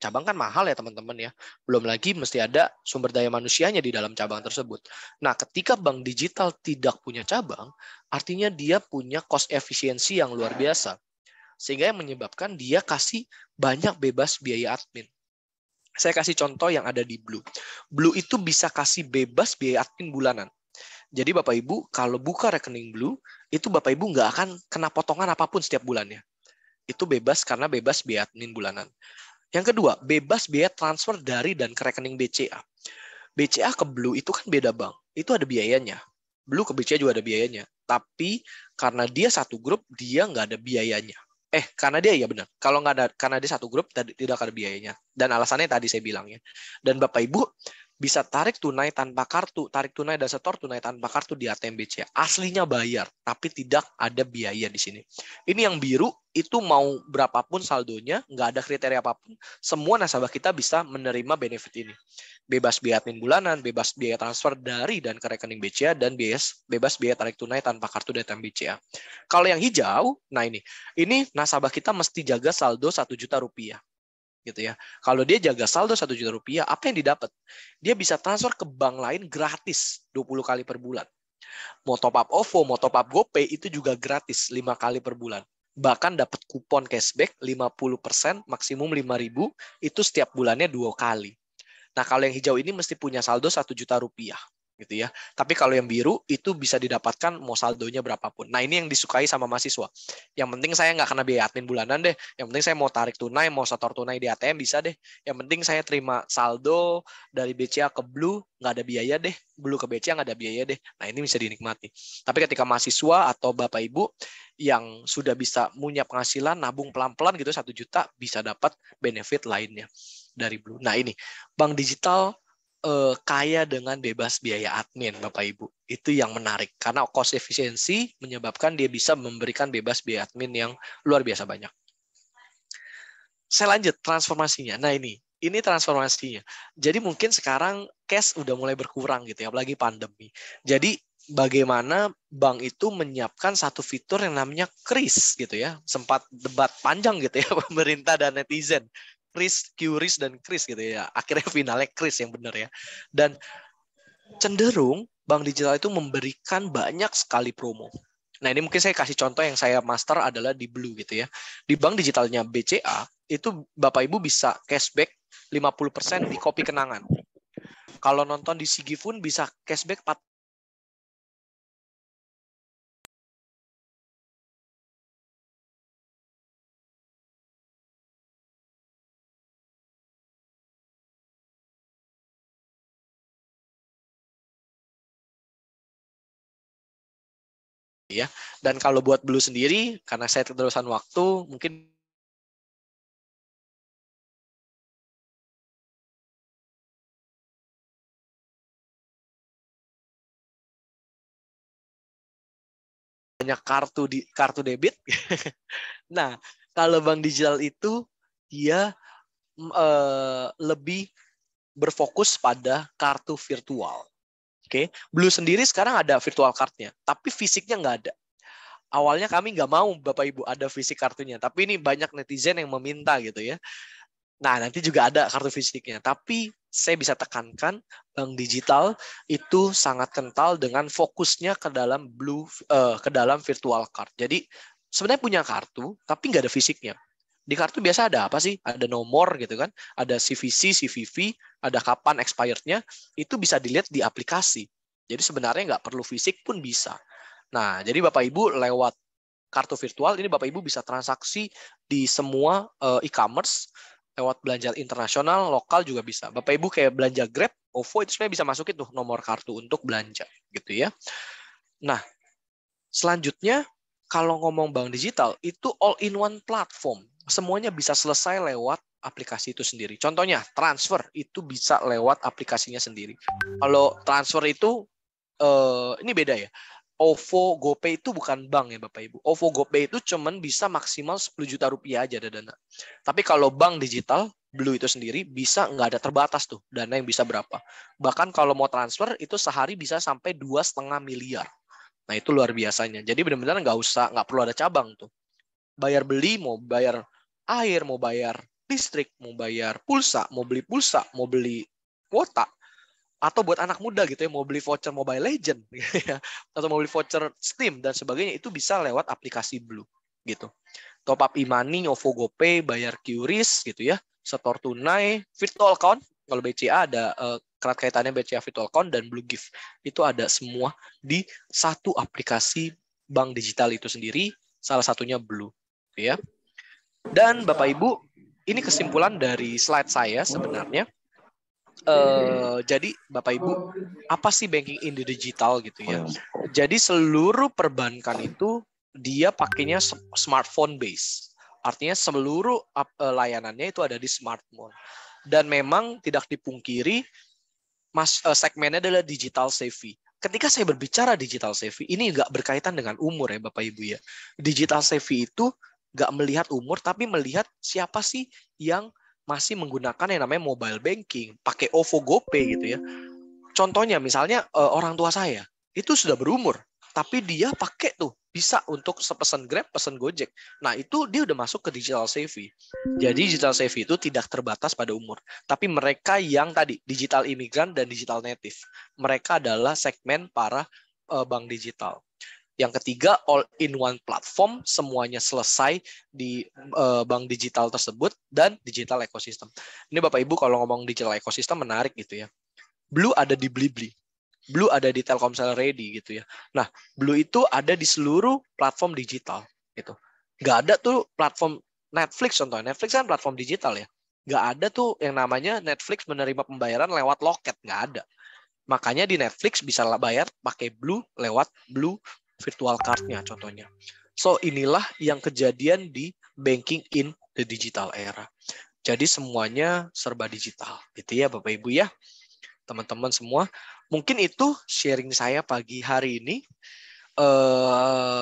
Speaker 1: Cabang kan mahal ya teman-teman ya. Belum lagi mesti ada sumber daya manusianya di dalam cabang tersebut. Nah, ketika bank digital tidak punya cabang, artinya dia punya cost efisiensi yang luar biasa. Sehingga yang menyebabkan dia kasih banyak bebas biaya admin. Saya kasih contoh yang ada di Blue. Blue itu bisa kasih bebas biaya admin bulanan. Jadi Bapak Ibu kalau buka rekening Blue, itu Bapak Ibu nggak akan kena potongan apapun setiap bulannya. Itu bebas karena bebas biaya admin bulanan. Yang kedua, bebas biaya transfer dari dan ke rekening BCA. BCA ke Blue itu kan beda bank. Itu ada biayanya. Blue ke BCA juga ada biayanya. Tapi karena dia satu grup, dia nggak ada biayanya. Karena dia ya benar. Kalau nggak ada, karena dia satu grup, tidak ada biayanya. Dan alasannya tadi saya bilang ya. Dan Bapak Ibu bisa tarik tunai tanpa kartu, tarik tunai dan setor tunai tanpa kartu di ATM BCA. Aslinya bayar, tapi tidak ada biaya di sini. Ini yang biru, itu mau berapapun saldonya, nggak ada kriteria apapun, semua nasabah kita bisa menerima benefit ini. Bebas biaya admin bulanan, bebas biaya transfer dari dan ke rekening BCA, dan bebas biaya tarik tunai tanpa kartu di ATM BCA. Kalau yang hijau, nah ini nasabah kita mesti jaga saldo 1 juta rupiah. Gitu ya. Kalau dia jaga saldo 1 juta rupiah, apa yang didapat? Dia bisa transfer ke bank lain gratis 20 kali per bulan. Mau top up OVO, mau top up GoPay itu juga gratis 5 kali per bulan. Bahkan dapat kupon cashback 50%, maksimum 5.000, itu setiap bulannya 2 kali. Nah, kalau yang hijau ini mesti punya saldo 1 juta rupiah. Gitu ya. Tapi kalau yang biru itu bisa didapatkan mau saldonya berapapun. Nah, ini yang disukai sama mahasiswa. Yang penting saya nggak kena biaya admin bulanan deh. Yang penting saya mau tarik tunai, mau setor tunai di ATM bisa deh. Yang penting saya terima saldo dari BCA ke Blue, nggak ada biaya deh. Blue ke BCA nggak ada biaya deh. Nah, ini bisa dinikmati. Tapi ketika mahasiswa atau Bapak Ibu yang sudah bisa punya penghasilan, nabung pelan-pelan gitu 1 juta, bisa dapat benefit lainnya dari Blue. Nah, ini bank digital kaya dengan bebas biaya admin, Bapak Ibu. Itu yang menarik. Karena cost efisiensi menyebabkan dia bisa memberikan bebas biaya admin yang luar biasa banyak. Saya lanjut transformasinya. Nah, ini transformasinya. Jadi mungkin sekarang cash udah mulai berkurang gitu ya, apalagi pandemi. Jadi bagaimana bank itu menyiapkan satu fitur yang namanya QRIS gitu ya. Sempat debat panjang gitu ya pemerintah dan netizen. QRIS dan QRIS gitu ya. Akhirnya finalnya QRIS yang benar ya. Dan cenderung bank digital itu memberikan banyak sekali promo. Nah, ini mungkin saya kasih contoh yang saya master adalah di Blue gitu ya. Di bank digitalnya BCA, itu Bapak Ibu bisa cashback 50% di kopi kenangan. Kalau nonton di Sigifun bisa cashback 4. Ya. Dan kalau buat Blue sendiri, karena saya keterusan waktu, mungkin banyak kartu debit. Nah, kalau bank digital itu dia lebih berfokus pada kartu virtual. Oke, Blue sendiri sekarang ada virtual card-nya, tapi fisiknya nggak ada. Awalnya kami nggak mau Bapak Ibu ada fisik kartunya, tapi ini banyak netizen yang meminta gitu ya. Nah, nanti juga ada kartu fisiknya. Tapi saya bisa tekankan, bank digital itu sangat kental dengan fokusnya ke dalam ke dalam virtual card. Jadi sebenarnya punya kartu, tapi nggak ada fisiknya. Di kartu biasa ada apa sih? Ada nomor gitu kan, ada CVC, CVV, ada kapan expirednya. Itu bisa dilihat di aplikasi. Jadi sebenarnya nggak perlu fisik pun bisa. Nah, jadi Bapak Ibu lewat kartu virtual ini Bapak Ibu bisa transaksi di semua e-commerce, lewat belanja internasional, lokal juga bisa. Bapak Ibu kayak belanja Grab, OVO itu sebenarnya bisa masukin tuh nomor kartu untuk belanja gitu ya. Nah, selanjutnya kalau ngomong bank digital itu all in one platform. Semuanya bisa selesai lewat aplikasi itu sendiri. Contohnya transfer itu bisa lewat aplikasinya sendiri. Kalau transfer itu ini beda ya. OVO, GoPay itu bukan bank ya Bapak Ibu. OVO, GoPay itu cuman bisa maksimal 10 juta rupiah aja ada dana. Tapi kalau bank digital, Blue itu sendiri bisa nggak ada terbatas tuh dana yang bisa berapa. Bahkan kalau mau transfer itu sehari bisa sampai 2,5 miliar. Nah itu luar biasanya. Jadi benar-benar nggak perlu ada cabang tuh. Bayar beli, mau bayar air, mau bayar listrik, mau bayar pulsa, mau beli kuota. Atau buat anak muda gitu ya, mau beli voucher Mobile Legend atau mau beli voucher Steam dan sebagainya, itu bisa lewat aplikasi Blue gitu. Top up e-money, OVO, GoPay, bayar QRIS gitu ya, setor tunai, virtual account. Kalau BCA ada erat kaitannya BCA virtual account dan Blue Gift. Itu ada semua di satu aplikasi bank digital itu sendiri, salah satunya Blue ya. Dan Bapak Ibu, ini kesimpulan dari slide saya sebenarnya. Jadi Bapak Ibu, apa sih banking in the digital gitu ya? Jadi seluruh perbankan itu dia pakainya smartphone base. Artinya seluruh layanannya itu ada di smartphone. Dan memang tidak dipungkiri segmennya adalah digital savvy. Ketika saya berbicara digital savvy, ini nggak berkaitan dengan umur ya Bapak Ibu ya. Digital savvy itu nggak melihat umur, tapi melihat siapa sih yang masih menggunakan yang namanya mobile banking, pakai OVO, GoPay gitu ya. Contohnya misalnya orang tua saya, itu sudah berumur, tapi dia pakai tuh, bisa untuk pesan Grab, pesan Gojek. Nah itu dia udah masuk ke digital savvy. Jadi digital savvy itu tidak terbatas pada umur. Tapi mereka yang tadi, digital imigran dan digital native. Mereka adalah segmen para bank digital. Yang ketiga, all-in-one platform, semuanya selesai di bank digital tersebut, dan digital ecosystem. Ini Bapak Ibu kalau ngomong digital ecosystem menarik gitu ya. Blue ada di Blibli, Blue ada di Telkomsel Ready gitu ya. Nah, Blue itu ada di seluruh platform digital gitu. Nggak ada tuh platform Netflix contohnya. Netflix kan platform digital ya. Nggak ada tuh yang namanya Netflix menerima pembayaran lewat loket, nggak ada. Makanya di Netflix bisa bayar pakai Blue lewat Blue virtual card-nya contohnya. So inilah yang kejadian di banking in the digital era. Jadi semuanya serba digital gitu ya Bapak Ibu ya. Teman-teman semua, mungkin itu sharing saya pagi hari ini.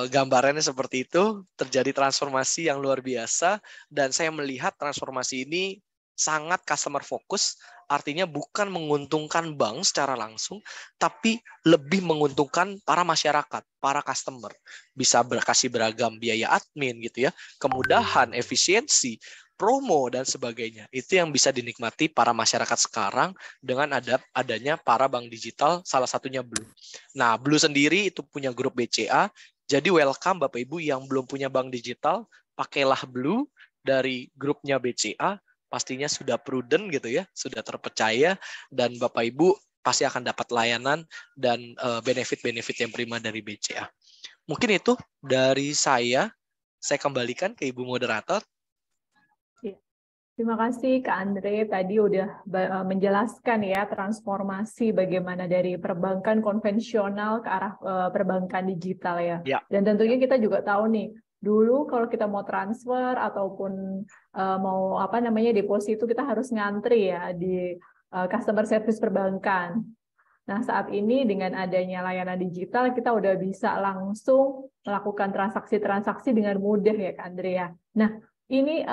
Speaker 1: Gambarannya seperti itu, terjadi transformasi yang luar biasa dan saya melihat transformasi ini sangat customer focus, artinya bukan menguntungkan bank secara langsung, tapi lebih menguntungkan para masyarakat, para customer. Bisa kasih beragam biaya admin gitu ya, kemudahan, efisiensi, promo, dan sebagainya. Itu yang bisa dinikmati para masyarakat sekarang dengan adanya para bank digital, salah satunya Blue. Nah, Blue sendiri itu punya grup BCA, jadi welcome Bapak Ibu yang belum punya bank digital, pakailah Blue dari grupnya BCA, pastinya sudah prudent gitu ya, sudah terpercaya, dan Bapak Ibu pasti akan dapat layanan dan benefit-benefit yang prima dari BCA. Mungkin itu dari saya kembalikan ke Ibu Moderator.
Speaker 2: Terima kasih Kak Andre, tadi udah menjelaskan ya transformasi bagaimana dari perbankan konvensional ke arah perbankan digital ya. Dan tentunya kita juga tahu nih, dulu kalau kita mau transfer ataupun mau deposito, kita harus ngantri ya di customer service perbankan. Nah, saat ini dengan adanya layanan digital, kita udah bisa langsung melakukan transaksi-transaksi dengan mudah ya Kak Andre ya. Nah, ini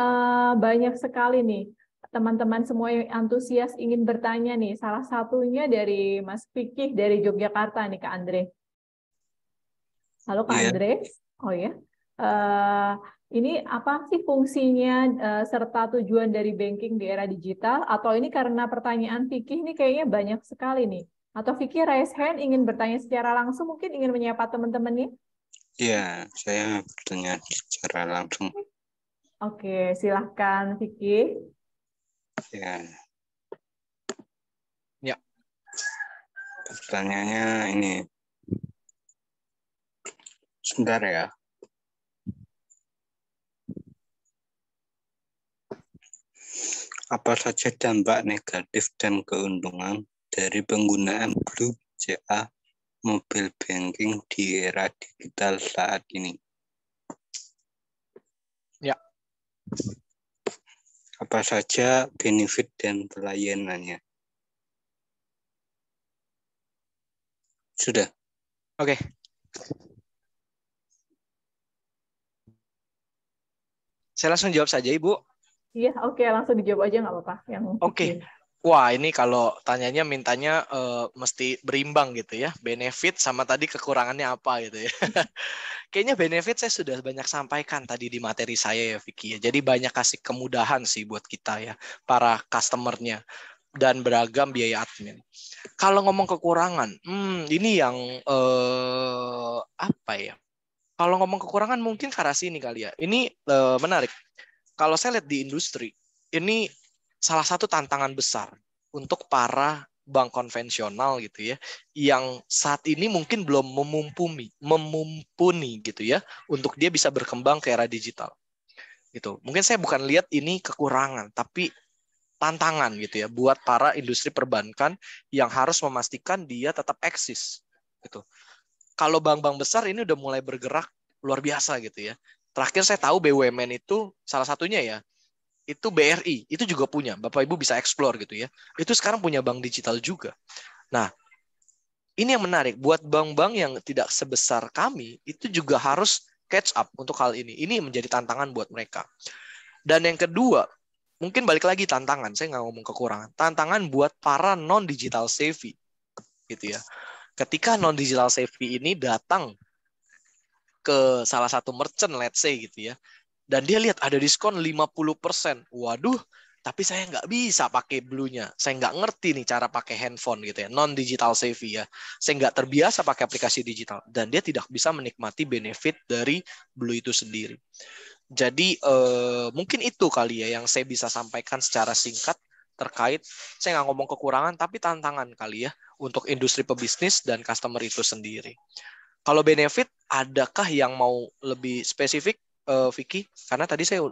Speaker 2: banyak sekali nih teman-teman semua yang antusias ingin bertanya nih. Salah satunya dari Mas Fikih dari Yogyakarta nih Kak Andre. Halo Kak Andre. Oh ya, Eh, ini apa sih fungsinya serta tujuan dari banking di era digital? Atau ini karena pertanyaan Vicky ini kayaknya banyak sekali nih. Atau Vicky raise hand ingin bertanya secara langsung, mungkin ingin menyapa teman-temannya?
Speaker 11: Iya, saya bertanya secara langsung.
Speaker 2: Oke, silahkan Vicky.
Speaker 11: Ya.
Speaker 1: Ya.
Speaker 11: Pertanyaannya ini. Sebentar ya. Apa saja dampak negatif dan keuntungan dari penggunaan Blue BCA mobile banking di era digital saat ini?
Speaker 1: Ya.
Speaker 11: Apa saja benefit dan pelayanannya? Sudah.
Speaker 1: Oke. Saya langsung jawab saja, Ibu.
Speaker 2: Iya, oke, langsung dijawab aja nggak apa-apa.
Speaker 1: Oke. Wah, ini kalau mintanya mesti berimbang gitu ya. Benefit sama tadi kekurangannya apa gitu ya. Kayaknya benefit saya sudah banyak sampaikan tadi di materi saya ya, Vicky. Jadi banyak kasih kemudahan sih buat kita ya, para customer-nya. Dan beragam biaya admin. Kalau ngomong kekurangan, ini yang apa ya? Kalau ngomong kekurangan mungkin Karasi ini kali ya. Ini menarik. Kalau saya lihat di industri, ini salah satu tantangan besar untuk para bank konvensional gitu ya, yang saat ini mungkin belum memumpuni gitu ya, untuk dia bisa berkembang ke era digital. Gitu. Mungkin saya bukan lihat ini kekurangan, tapi tantangan gitu ya buat para industri perbankan yang harus memastikan dia tetap eksis gitu. Kalau bank-bank besar ini udah mulai bergerak luar biasa gitu ya. Terakhir saya tahu BUMN itu salah satunya ya, itu BRI, itu juga punya. Bapak Ibu bisa explore gitu ya. Itu sekarang punya bank digital juga. Nah, ini yang menarik buat bank-bank yang tidak sebesar kami, itu juga harus catch up untuk hal ini. Ini menjadi tantangan buat mereka. Dan yang kedua, mungkin balik lagi tantangan, saya nggak ngomong kekurangan. Tantangan buat para non-digital savvy, gitu ya. Ketika non-digital savvy ini datang ke salah satu merchant, let's say gitu ya, dan dia lihat ada diskon 50%. Waduh, tapi saya nggak bisa pakai Blue-nya. Saya nggak ngerti nih cara pakai handphone gitu ya, non-digital savvy ya. Saya nggak terbiasa pakai aplikasi digital. Dan dia tidak bisa menikmati benefit dari Blue itu sendiri. Jadi mungkin itu kali ya yang saya bisa sampaikan secara singkat terkait, saya nggak ngomong kekurangan, tapi tantangan kali ya untuk industri pebisnis dan customer itu sendiri. Kalau benefit, adakah yang mau lebih spesifik, Vicky? Karena tadi saya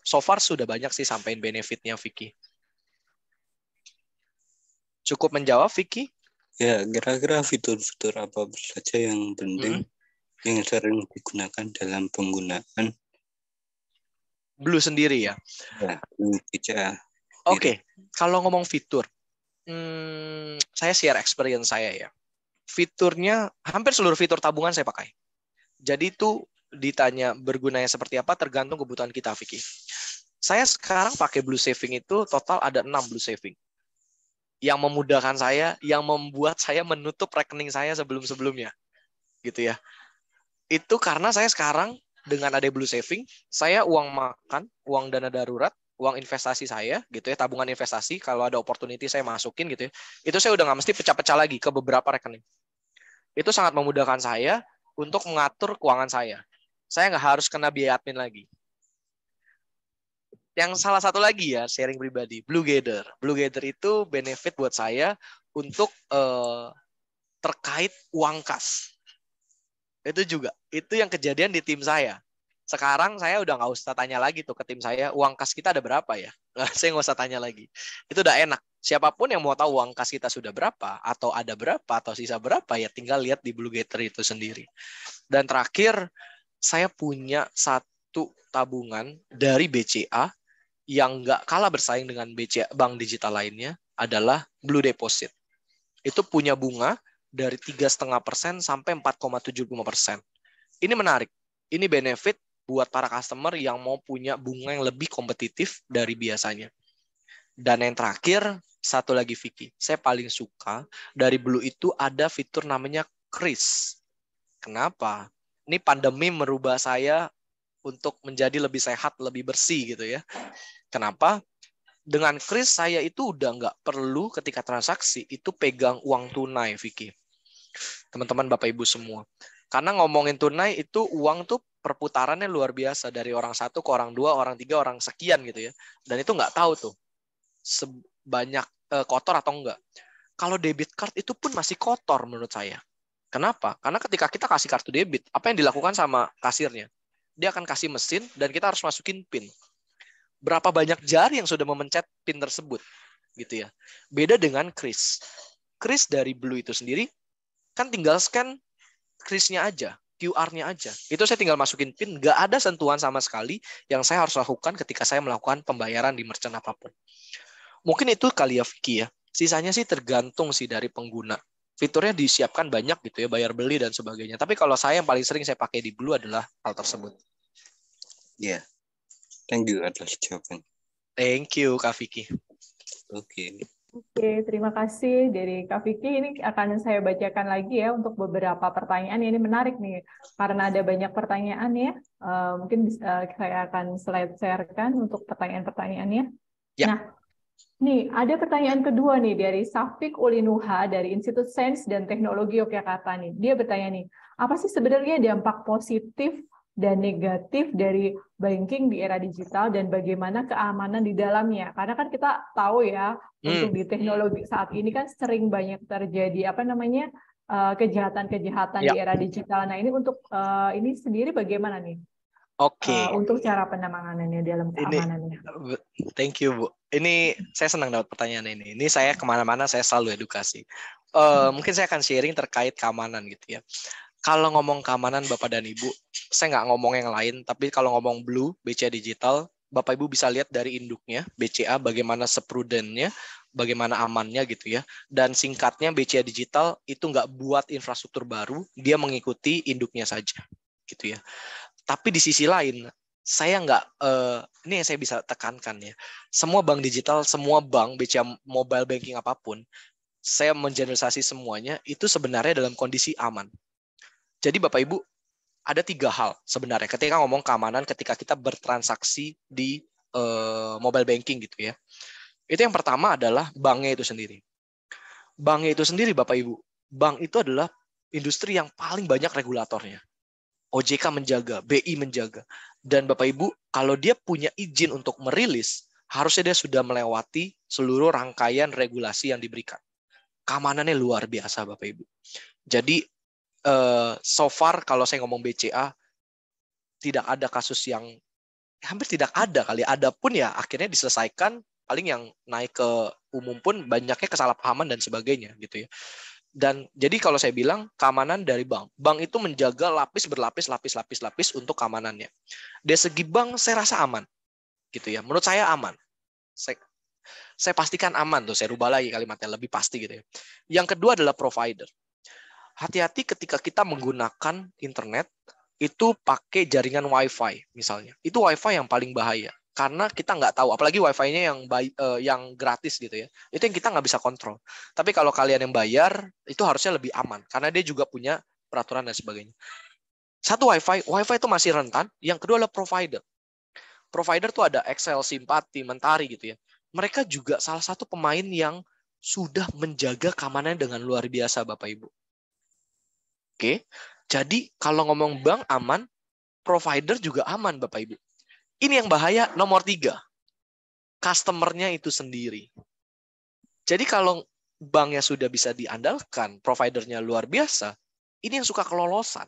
Speaker 1: so far sudah banyak sih sampaikan benefitnya, Vicky. Cukup menjawab, Vicky?
Speaker 11: Ya, kira-kira fitur-fitur apa saja yang penting yang sering digunakan dalam penggunaan
Speaker 1: Blue sendiri ya?
Speaker 11: Ya, Blue BCA.
Speaker 1: Oke, kalau ngomong fitur, saya share experience saya ya. Fiturnya, hampir seluruh fitur tabungan saya pakai. Jadi itu ditanya bergunanya seperti apa, tergantung kebutuhan kita, Vicky. Saya sekarang pakai Blue Saving itu total ada 6 Blue Saving. Yang memudahkan saya, yang membuat saya menutup rekening saya sebelum-sebelumnya. Gitu ya. Itu karena saya sekarang dengan ada Blue Saving, saya uang makan, uang dana darurat, uang investasi saya, gitu ya, tabungan investasi, kalau ada opportunity saya masukin gitu ya, itu saya udah nggak mesti pecah-pecah lagi ke beberapa rekening. Itu sangat memudahkan saya untuk mengatur keuangan saya. Saya nggak harus kena biaya admin lagi. Yang salah satu lagi ya, sharing pribadi, Blue Gather. Blue Gather itu benefit buat saya untuk terkait uang kas. Itu juga, itu yang kejadian di tim saya. Sekarang saya udah nggak usah tanya lagi tuh ke tim saya, uang kas kita ada berapa ya? Saya nggak usah tanya lagi. Itu udah enak. Siapapun yang mau tahu uang kas kita sudah berapa, atau ada berapa, atau sisa berapa, ya tinggal lihat di Blue Gather itu sendiri. Dan terakhir, saya punya satu tabungan dari BCA yang nggak kalah bersaing dengan BCA, bank digital lainnya, adalah Blue Deposit. Itu punya bunga dari 3,5% sampai 4,75%. Ini menarik. Ini benefit buat para customer yang mau punya bunga yang lebih kompetitif dari biasanya. Dan yang terakhir, satu lagi Vicky. Saya paling suka dari Blue itu ada fitur namanya Kris. Kenapa? Ini pandemi merubah saya untuk menjadi lebih sehat, lebih bersih gitu ya. Kenapa? Dengan kris saya itu udah nggak perlu ketika transaksi itu pegang uang tunai, Vicky. Teman-teman Bapak Ibu semua. Karena ngomongin tunai itu uang tuh perputarannya luar biasa. Dari orang satu ke orang dua, orang tiga, orang sekian gitu ya. Dan itu nggak tahu tuh sebanyak kotor atau enggak. Kalau debit card itu pun masih kotor menurut saya. Kenapa? Karena ketika kita kasih kartu debit, apa yang dilakukan sama kasirnya? Dia akan kasih mesin dan kita harus masukin PIN. Berapa banyak jari yang sudah memencet PIN tersebut, gitu ya. Beda dengan kris. Kris dari Blue itu sendiri kan tinggal scan krisnya aja, QR-nya aja. Itu saya tinggal masukin PIN, nggak ada sentuhan sama sekali yang saya harus lakukan ketika saya melakukan pembayaran di merchant apapun. Mungkin itu kali ya Vicky ya. Sisanya sih tergantung sih dari pengguna. Fiturnya disiapkan banyak gitu ya, bayar beli dan sebagainya. Tapi kalau saya yang paling sering saya pakai di Blue adalah hal tersebut.
Speaker 11: Ya, thank you atas jawaban.
Speaker 1: Thank you Kak Vicky.
Speaker 11: Oke.
Speaker 2: Oke, terima kasih dari Kak Vicky. Ini akan saya bacakan lagi ya untuk beberapa pertanyaan. Ini menarik nih, karena ada banyak pertanyaan ya. Mungkin saya akan share-kan untuk pertanyaan-pertanyaannya.
Speaker 1: Ya.
Speaker 2: Nah, nih, ada pertanyaan kedua nih dari Safik Ulinuha dari Institut Sains dan Teknologi Yogyakarta nih. Dia bertanya nih, apa sih sebenarnya dampak positif dan negatif dari banking di era digital dan bagaimana keamanan di dalamnya? Karena kan kita tahu ya, untuk di teknologi saat ini kan sering banyak terjadi kejahatan-kejahatan di era digital. Nah, ini untuk ini sendiri bagaimana nih?
Speaker 1: Oke.
Speaker 2: Untuk cara penanganannya dalam keamanannya.
Speaker 1: Thank you, Bu. Ini saya senang dapat pertanyaan ini. Ini saya kemana-mana saya selalu edukasi. Mungkin saya akan sharing terkait keamanan gitu ya. Kalau ngomong keamanan Bapak dan Ibu, saya nggak ngomong yang lain, tapi kalau ngomong Blue, BCA Digital, Bapak Ibu bisa lihat dari induknya, BCA bagaimana seprudennya, bagaimana amannya gitu ya. Dan singkatnya BCA Digital itu nggak buat infrastruktur baru, dia mengikuti induknya saja gitu ya. Tapi di sisi lain, saya nggak, ini yang saya bisa tekankan ya, semua bank digital, semua bank, BCA mobile banking apapun, saya mengeneralisasi semuanya, itu sebenarnya dalam kondisi aman. Jadi Bapak Ibu, ada 3 hal sebenarnya ketika ngomong keamanan ketika kita bertransaksi di mobile banking gitu ya. Itu yang pertama adalah banknya itu sendiri. Banknya itu sendiri Bapak Ibu, bank itu adalah industri yang paling banyak regulatornya. OJK menjaga, BI menjaga. Dan Bapak Ibu, kalau dia punya izin untuk merilis, harusnya dia sudah melewati seluruh rangkaian regulasi yang diberikan. Keamanannya luar biasa Bapak Ibu. Jadi, so far kalau saya ngomong BCA, tidak ada kasus yang, hampir tidak ada kali. Ada pun ya akhirnya diselesaikan, paling yang naik ke umum pun banyaknya kesalahpahaman dan sebagainya gitu ya. Dan jadi kalau saya bilang keamanan dari bank itu menjaga lapis berlapis untuk keamanannya. Dari segi bank saya rasa aman, gitu ya. Menurut saya aman. Saya pastikan aman tuh. Saya rubah lagi kalimatnya lebih pasti gitu ya. Yang kedua adalah provider. Hati-hati ketika kita menggunakan internet itu pakai jaringan WiFi misalnya. Itu WiFi yang paling bahaya. Karena kita nggak tahu, apalagi wifi-nya yang gratis gitu ya. Itu yang kita nggak bisa kontrol. Tapi kalau kalian yang bayar, itu harusnya lebih aman. Karena dia juga punya peraturan dan sebagainya. Satu wifi itu masih rentan. Yang kedua adalah provider. Provider tuh ada Excel, Simpati, Mentari gitu ya. Mereka juga salah satu pemain yang sudah menjaga keamanan dengan luar biasa Bapak Ibu. Oke, jadi kalau ngomong bank aman, provider juga aman Bapak Ibu. Ini yang bahaya nomor 3. Customer-nya itu sendiri. Jadi kalau banknya sudah bisa diandalkan, providernya luar biasa, ini yang suka kelolosan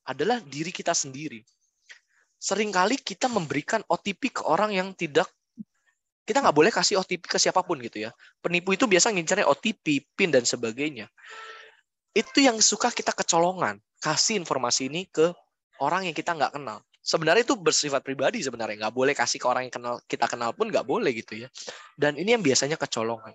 Speaker 1: adalah diri kita sendiri. Seringkali kita memberikan OTP ke orang yang tidak, kita nggak boleh kasih OTP ke siapapun gitu ya. Penipu itu biasa ngincarnya OTP, PIN, dan sebagainya. Itu yang suka kita kecolongan, kasih informasi ini ke orang yang kita nggak kenal. Sebenarnya itu bersifat pribadi sebenarnya. Nggak boleh kasih ke orang yang kita kenal pun nggak boleh gitu ya. Dan ini yang biasanya kecolongan.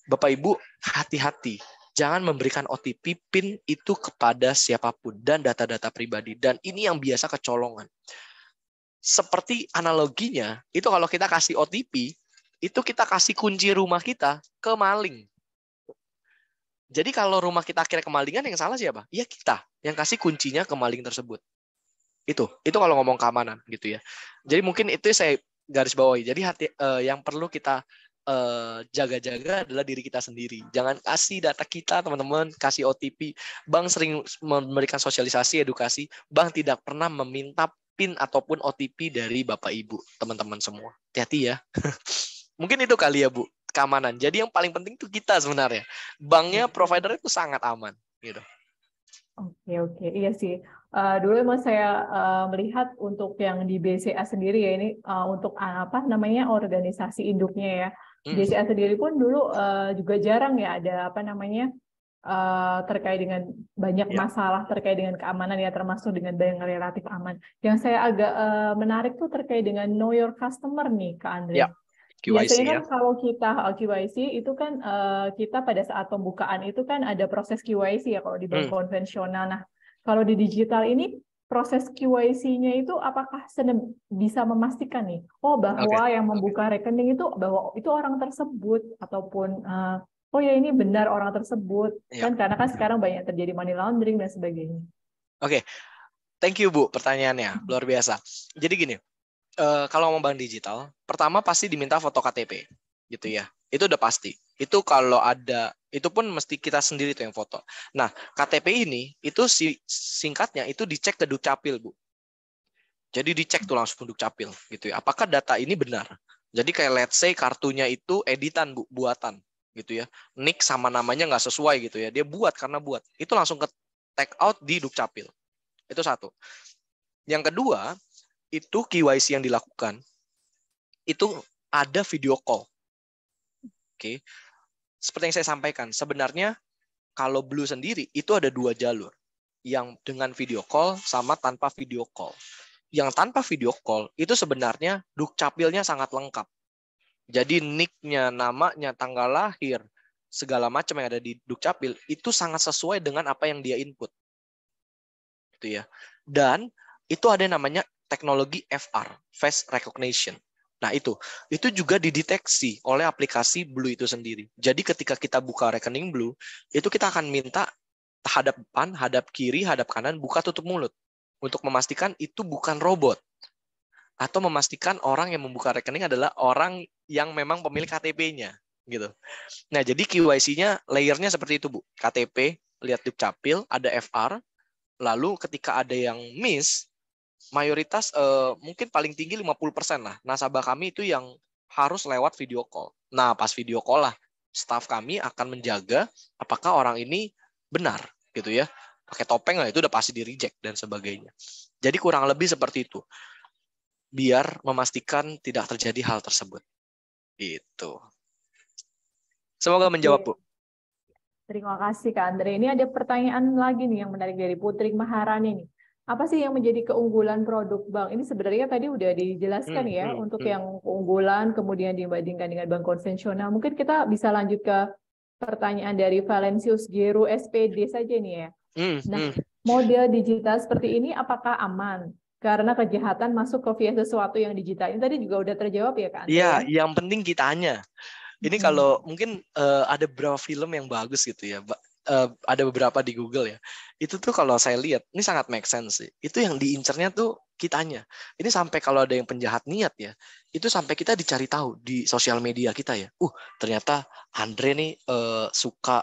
Speaker 1: Bapak Ibu, hati-hati. Jangan memberikan OTP, PIN itu kepada siapapun. Dan data-data pribadi. Dan ini yang biasa kecolongan. Seperti analoginya, itu kalau kita kasih OTP, itu kita kasih kunci rumah kita ke maling. Jadi kalau rumah kita akhirnya kemalingan, yang salah siapa? Ya kita. yang kasih kuncinya ke maling tersebut. Itu kalau ngomong keamanan gitu ya. Jadi mungkin itu saya garis bawahi. Jadi yang perlu kita jaga-jaga adalah diri kita sendiri. Jangan kasih data kita, teman-teman, kasih OTP. Bank sering memberikan sosialisasi, edukasi. Bank tidak pernah meminta PIN ataupun OTP dari Bapak Ibu, teman-teman semua. Hati-hati ya. Mungkin itu kali ya, Bu, keamanan. Jadi yang paling penting itu kita sebenarnya. Banknya, provider itu sangat aman gitu.
Speaker 2: Oke, iya sih. Dulu emang saya melihat untuk yang di BCA sendiri ya, ini untuk apa namanya organisasi induknya ya. BCA sendiri pun dulu juga jarang ya ada apa namanya terkait dengan banyak masalah terkait dengan keamanan ya, termasuk dengan yang relatif aman. Yang saya agak menarik tuh terkait dengan know your customer nih, Kak Andre.
Speaker 1: Ya. QIC,
Speaker 2: biasanya kan kalau kita QIC itu kan kita pada saat pembukaan itu kan ada proses QIC ya kalau di bank konvensional. Nah, kalau di digital ini proses QIC-nya itu apakah bisa memastikan nih, bahwa yang membuka rekening itu bahwa itu orang tersebut ataupun ya ini benar orang tersebut kan, karena kan sekarang banyak terjadi money laundering dan sebagainya.
Speaker 1: Oke. Thank you, Bu, pertanyaannya luar biasa. Jadi gini, kalau mau bank digital, pertama pasti diminta foto KTP, gitu ya. Itu udah pasti. Itu kalau ada, itu pun mesti kita sendiri tuh yang foto. Nah, KTP ini, itu singkatnya, itu dicek ke Dukcapil, Bu. Jadi dicek tuh langsung Dukcapil, gitu ya. Apakah data ini benar? Jadi kayak let's say kartunya itu editan, Bu, buatan, gitu ya. Nick sama namanya nggak sesuai, gitu ya. Dia buat karena buat. Itu langsung ke take out di Dukcapil. Itu satu. Yang kedua, itu KYC yang dilakukan, itu ada video call. Oke. Seperti yang saya sampaikan, sebenarnya kalau Blue sendiri, itu ada 2 jalur. Yang dengan video call sama tanpa video call. Yang tanpa video call, itu sebenarnya Dukcapilnya sangat lengkap. Jadi nick-nya, namanya, tanggal lahir, segala macam yang ada di Dukcapil, itu sangat sesuai dengan apa yang dia input. Gitu ya. Dan itu ada yang namanya teknologi FR, face recognition. Nah, itu juga dideteksi oleh aplikasi Blue itu sendiri. Jadi ketika kita buka rekening Blue, itu kita akan minta hadap depan, hadap kiri, hadap kanan, buka tutup mulut untuk memastikan itu bukan robot. Atau memastikan orang yang membuka rekening adalah orang yang memang pemilik KTP-nya, gitu. Nah, jadi KYC-nya layernya seperti itu, Bu. KTP, lihat Dukcapil, ada FR, lalu ketika ada yang miss, mayoritas mungkin paling tinggi 50% lah. Nasabah kami itu yang harus lewat video call. Nah, pas video call lah, staf kami akan menjaga apakah orang ini benar, gitu ya. Pakai topeng lah, itu udah pasti di-reject dan sebagainya. Jadi kurang lebih seperti itu. Biar memastikan tidak terjadi hal tersebut. Gitu. Semoga menjawab, Bu.
Speaker 2: Terima kasih, Kak Andre. Ini ada pertanyaan lagi nih yang menarik dari Putri Maharani nih. Apa sih yang menjadi keunggulan produk bank? Ini sebenarnya tadi udah dijelaskan untuk yang keunggulan, kemudian dibandingkan dengan bank konvensional. Mungkin kita bisa lanjut ke pertanyaan dari Valencius Gero SPD saja nih ya. Nah, model digital seperti ini apakah aman? Karena kejahatan masuk ke via sesuatu yang digital. Ini tadi juga udah terjawab ya, Kak?
Speaker 1: Iya, yang penting kitanya. Ini kalau mungkin ada beberapa film yang bagus gitu ya. Ada beberapa di Google ya. Itu tuh kalau saya lihat, ini sangat make sense sih. Itu yang diincernya tuh kitanya. Ini sampai kalau ada yang penjahat niat ya, itu sampai kita dicari tahu di sosial media kita ya. Ternyata Andre nih suka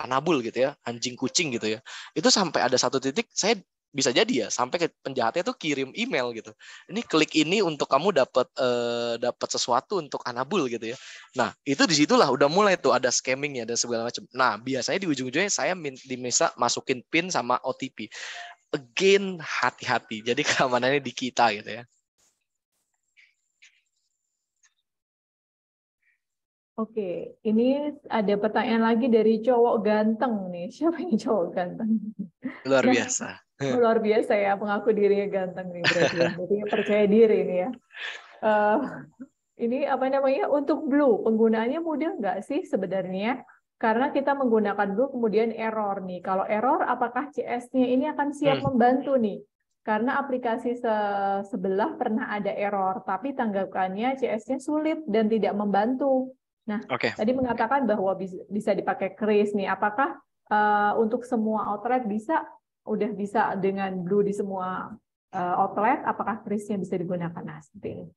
Speaker 1: anabul gitu ya, anjing kucing gitu ya. Itu sampai ada satu titik saya bisa jadi ya sampai ke penjahatnya tuh kirim email gitu. Ini klik ini untuk kamu dapat sesuatu untuk anabul gitu ya. Nah, itu disitulah udah mulai tuh ada scammingnya dan segala macam. Nah, biasanya di ujung-ujungnya saya bisa masukin PIN sama OTP. Again, hati-hati. Jadi keamanannya di kita gitu ya.
Speaker 2: Oke, ini ada pertanyaan lagi dari cowok ganteng nih. Siapa ini cowok ganteng?
Speaker 1: Luar biasa.
Speaker 2: Luar biasa ya, mengaku dirinya ganteng nih berarti ya. Jadi percaya diri nih ya. Ini apa namanya, untuk Blue, penggunaannya mudah nggak sih sebenarnya? Karena kita menggunakan Blue kemudian error nih. Kalau error, apakah CS-nya ini akan siap membantu nih? Karena aplikasi sebelah pernah ada error, tapi tanggapannya CS-nya sulit dan tidak membantu. Nah, tadi mengatakan bahwa bisa dipakai kris nih. Apakah untuk semua outlet bisa udah bisa dengan Blue di semua outlet, apakah Krisnya bisa digunakan? Nah, seperti ini.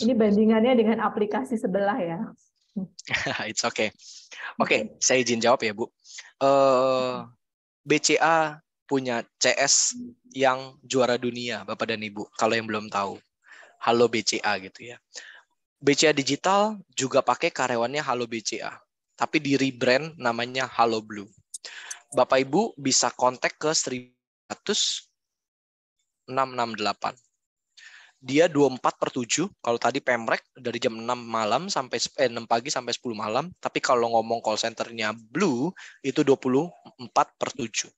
Speaker 2: Ini bandingannya dengan aplikasi sebelah ya.
Speaker 1: It's okay. Oke, saya izin jawab ya, Bu. BCA punya CS yang juara dunia, Bapak dan Ibu, kalau yang belum tahu. Halo BCA gitu ya. BCA Digital juga pakai karyawannya Halo BCA, tapi di rebrand namanya Halo Blue. Bapak Ibu bisa kontak ke 100-668. Dia 24/7, kalau tadi Pemrek dari jam 6 malam sampai 6 pagi sampai 10 malam, tapi kalau ngomong call centernya Blue itu 24/7.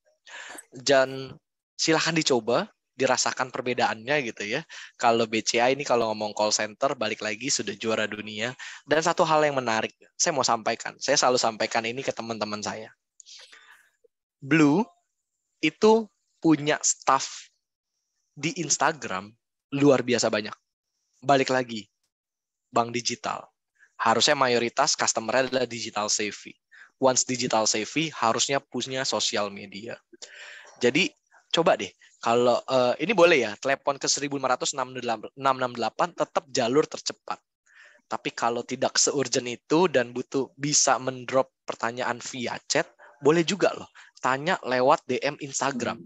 Speaker 1: Dan silahkan dicoba, dirasakan perbedaannya gitu ya. Kalau BCA ini kalau ngomong call center, balik lagi sudah juara dunia. Dan satu hal yang menarik, saya mau sampaikan, saya selalu sampaikan ini ke teman-teman saya. Blue itu punya staff di Instagram luar biasa banyak. Balik lagi, bank digital. Harusnya mayoritas customer-nya adalah digital savvy. Once digital savvy, harusnya punya sosial media. Jadi, coba deh, kalau ini boleh ya, telepon ke 1.500-668 tetap jalur tercepat. Tapi kalau tidak se-urgent itu dan butuh bisa mendrop pertanyaan via chat, boleh juga loh. Tanya lewat DM Instagram.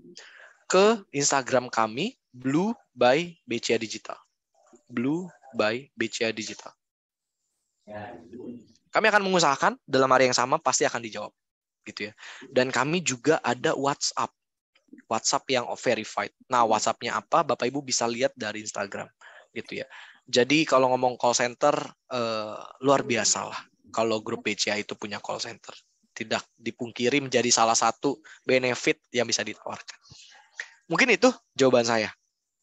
Speaker 1: Ke Instagram kami, Blue by BCA Digital. Blue by BCA Digital. Kami akan mengusahakan dalam hari yang sama pasti akan dijawab, gitu ya. Dan kami juga ada WhatsApp yang verified. Nah, WhatsApp-nya apa? Bapak Ibu bisa lihat dari Instagram, gitu ya. Jadi kalau ngomong call center luar biasa lah. Kalau grup BCA itu punya call center, tidak dipungkiri menjadi salah satu benefit yang bisa ditawarkan. Mungkin itu jawaban saya.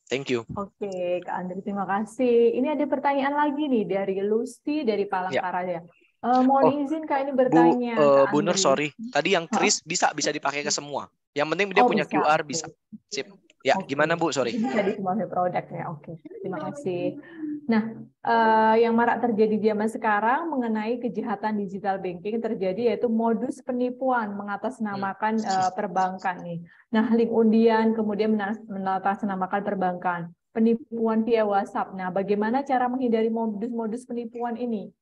Speaker 1: Thank you.
Speaker 2: Oke, Kak Andri, terima kasih. Ini ada pertanyaan lagi nih dari Lucy dari Palangkaraya. Mohon izin Kak ini bertanya.
Speaker 1: Bu Nur, sorry. Tadi yang Kris bisa dipakai ke semua. Yang penting dia punya bisa. QR bisa. Sip. Ya, gimana Bu? Sorry.
Speaker 2: Bisa di semua produk ya. Oke, terima kasih. Nah, yang marak terjadi zaman sekarang mengenai kejahatan digital banking terjadi yaitu modus penipuan mengatasnamakan perbankan nih. Nah, link undian kemudian mengatasnamakan perbankan, penipuan via WhatsApp. Nah, bagaimana cara menghindari modus-modus penipuan ini?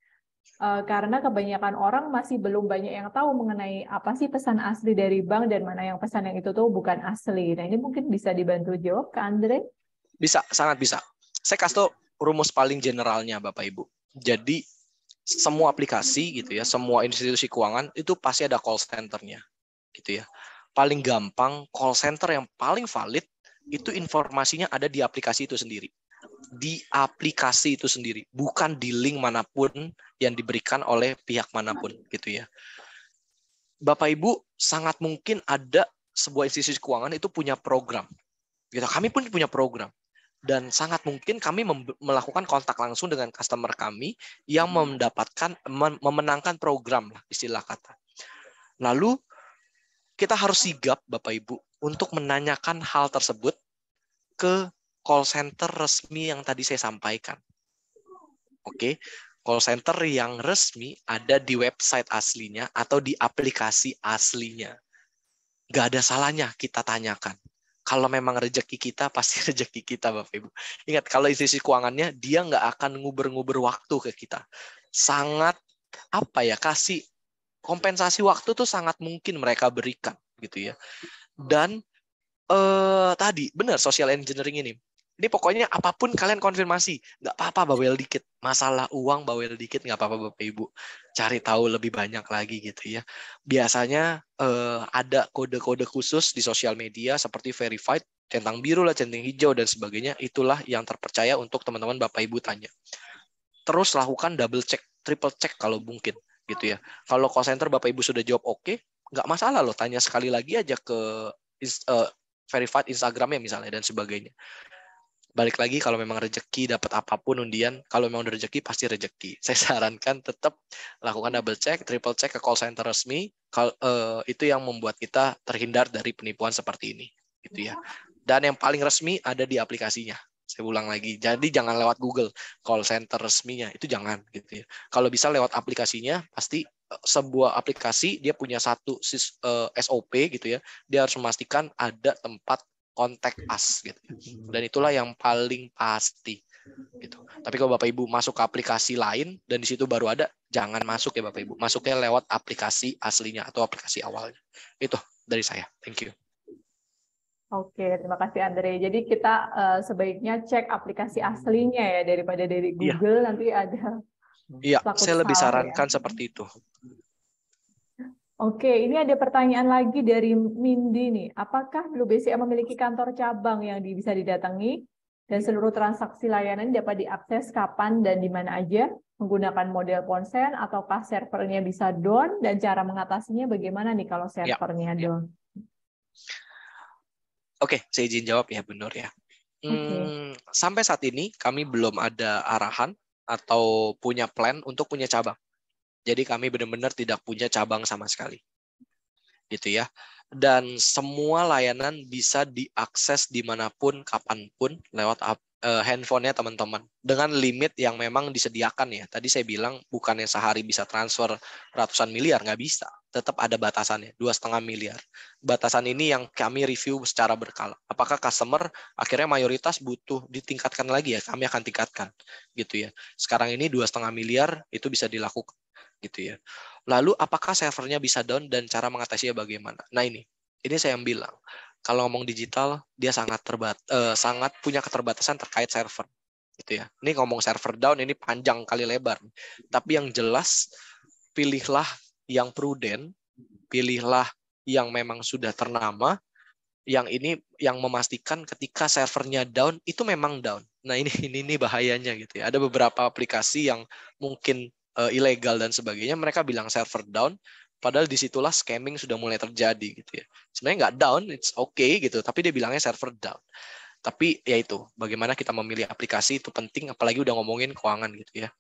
Speaker 2: Karena kebanyakan orang masih belum banyak yang tahu mengenai apa sih pesan asli dari bank dan mana yang pesan yang itu tuh bukan asli. Nah, ini mungkin bisa dibantu jawab, Kak Andre?
Speaker 1: Bisa, sangat bisa. Saya kasih tau rumus paling generalnya, Bapak Ibu. Jadi, semua aplikasi gitu ya, semua institusi keuangan itu pasti ada call center-nya, gitu ya. Paling gampang, call center yang paling valid itu informasinya ada di aplikasi itu sendiri. Di aplikasi itu sendiri, bukan di link manapun yang diberikan oleh pihak manapun, gitu ya. Bapak Ibu sangat mungkin ada sebuah institusi keuangan itu punya program, gitu. Kami pun punya program, dan sangat mungkin kami melakukan kontak langsung dengan customer kami yang memenangkan program lah istilah kata. Lalu kita harus sigap Bapak Ibu untuk menanyakan hal tersebut ke call center resmi yang tadi saya sampaikan. Oke, call center yang resmi ada di website aslinya atau di aplikasi aslinya. Nggak ada salahnya kita tanyakan. Kalau memang rezeki kita, pasti rezeki kita, Bapak Ibu. Ingat, kalau institusi keuangannya, dia nggak akan nguber-nguber waktu ke kita. Sangat, kasih kompensasi waktu tuh sangat mungkin mereka berikan, gitu ya. Dan tadi, benar, social engineering ini. Ini pokoknya apapun kalian konfirmasi. Nggak apa-apa bawel dikit. Masalah uang bawel dikit nggak apa-apa Bapak Ibu. Cari tahu lebih banyak lagi gitu ya. Biasanya ada kode-kode khusus di sosial media seperti verified, centang biru lah, centang hijau dan sebagainya. Itulah yang terpercaya untuk teman-teman Bapak Ibu tanya. Terus lakukan double check, triple check kalau mungkin gitu ya. Kalau call center Bapak Ibu sudah jawab oke, nggak masalah loh. Tanya sekali lagi aja ke verified Instagramnya misalnya dan sebagainya. Balik lagi kalau memang rezeki dapat apapun undian, kalau memang udah rezeki pasti rezeki. Saya sarankan tetap lakukan double check, triple check ke call center resmi. Itu yang membuat kita terhindar dari penipuan seperti ini, gitu ya. Dan yang paling resmi ada di aplikasinya. Saya ulang lagi. Jadi jangan lewat Google call center resminya, itu jangan, gitu ya. Kalau bisa lewat aplikasinya pasti sebuah aplikasi dia punya satu SOP gitu ya, dia harus memastikan ada tempat kontak us gitu. Dan itulah yang paling pasti gitu. Tapi kalau Bapak Ibu masuk ke aplikasi lain dan di situ baru ada, jangan masuk ya Bapak Ibu. Masuknya lewat aplikasi aslinya atau aplikasi awalnya. Itu dari saya. Thank you.
Speaker 2: Oke, terima kasih Andre. Jadi kita sebaiknya cek aplikasi aslinya ya daripada dari Google nanti ada.
Speaker 1: Iya,
Speaker 2: takut
Speaker 1: saya lebih
Speaker 2: salah
Speaker 1: sarankan
Speaker 2: ya.
Speaker 1: seperti itu.
Speaker 2: Oke, ini ada pertanyaan lagi dari Mindy nih. Apakah Blue BCA memiliki kantor cabang yang bisa didatangi dan seluruh transaksi layanan dapat diakses kapan dan di mana aja menggunakan model ponsel ataukah servernya bisa down dan cara mengatasinya bagaimana nih kalau servernya down?
Speaker 1: Oke, saya izin jawab ya, benar ya. Sampai saat ini kami belum ada arahan atau punya plan untuk punya cabang. Jadi kami benar-benar tidak punya cabang sama sekali. Gitu ya. Dan semua layanan bisa diakses dimanapun, kapanpun lewat handphonenya teman-teman. Dengan limit yang memang disediakan ya. Tadi saya bilang bukannya sehari bisa transfer ratusan miliar, nggak bisa. Tetap ada batasannya, 2,5 miliar. Batasan ini yang kami review secara berkala. Apakah customer akhirnya mayoritas butuh ditingkatkan lagi ya? Kami akan tingkatkan. Gitu ya. Sekarang ini 2,5 miliar itu bisa dilakukan. Gitu ya. Lalu apakah servernya bisa down dan cara mengatasinya bagaimana? Nah ini saya yang bilang. Kalau ngomong digital, dia sangat punya keterbatasan terkait server. Gitu ya. Ini ngomong server down, ini panjang kali lebar. Tapi yang jelas, pilihlah yang prudent, pilihlah yang memang sudah ternama, yang ini yang memastikan ketika servernya down, itu memang down. Nah ini bahayanya gitu ya. Ada beberapa aplikasi yang mungkin ilegal dan sebagainya, mereka bilang server down, padahal disitulah scamming sudah mulai terjadi gitu ya. Sebenarnya nggak down, it's okay gitu, tapi dia bilangnya server down. Tapi ya itu, bagaimana kita memilih aplikasi itu penting, apalagi udah ngomongin keuangan gitu ya.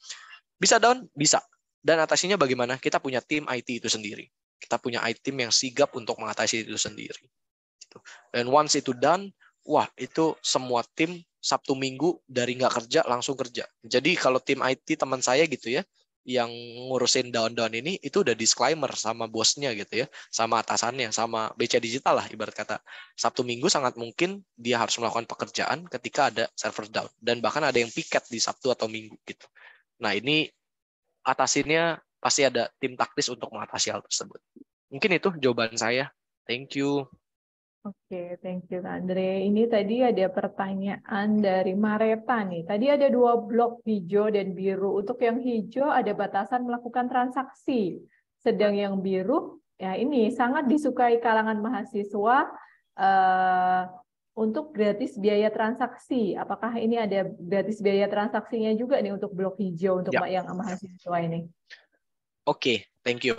Speaker 1: Bisa down? Bisa. Dan atasinya bagaimana? Kita punya tim IT itu sendiri. Kita punya IT team yang sigap untuk mengatasi itu sendiri. Dan once itu done, wah itu semua tim Sabtu Minggu dari nggak kerja langsung kerja. Jadi kalau tim IT teman saya gitu ya, yang ngurusin down-down ini itu udah disclaimer sama bosnya gitu ya, sama atasannya, sama BCA Digital lah ibarat kata. Sabtu Minggu sangat mungkin dia harus melakukan pekerjaan ketika ada server down. Dan bahkan ada yang piket di Sabtu atau Minggu gitu. Nah ini atasinnya pasti ada tim taktis untuk mengatasi hal tersebut. Mungkin itu jawaban saya. Thank you.
Speaker 2: Oke, thank you Andre. Ini tadi ada pertanyaan dari Mareta nih. Tadi ada 2 blok hijau dan biru. Untuk yang hijau ada batasan melakukan transaksi. Sedang yang biru, ya ini sangat disukai kalangan mahasiswa untuk gratis biaya transaksi. Apakah ini ada gratis biaya transaksinya juga nih untuk blok hijau untuk yang mahasiswa ini?
Speaker 1: Oke, thank you.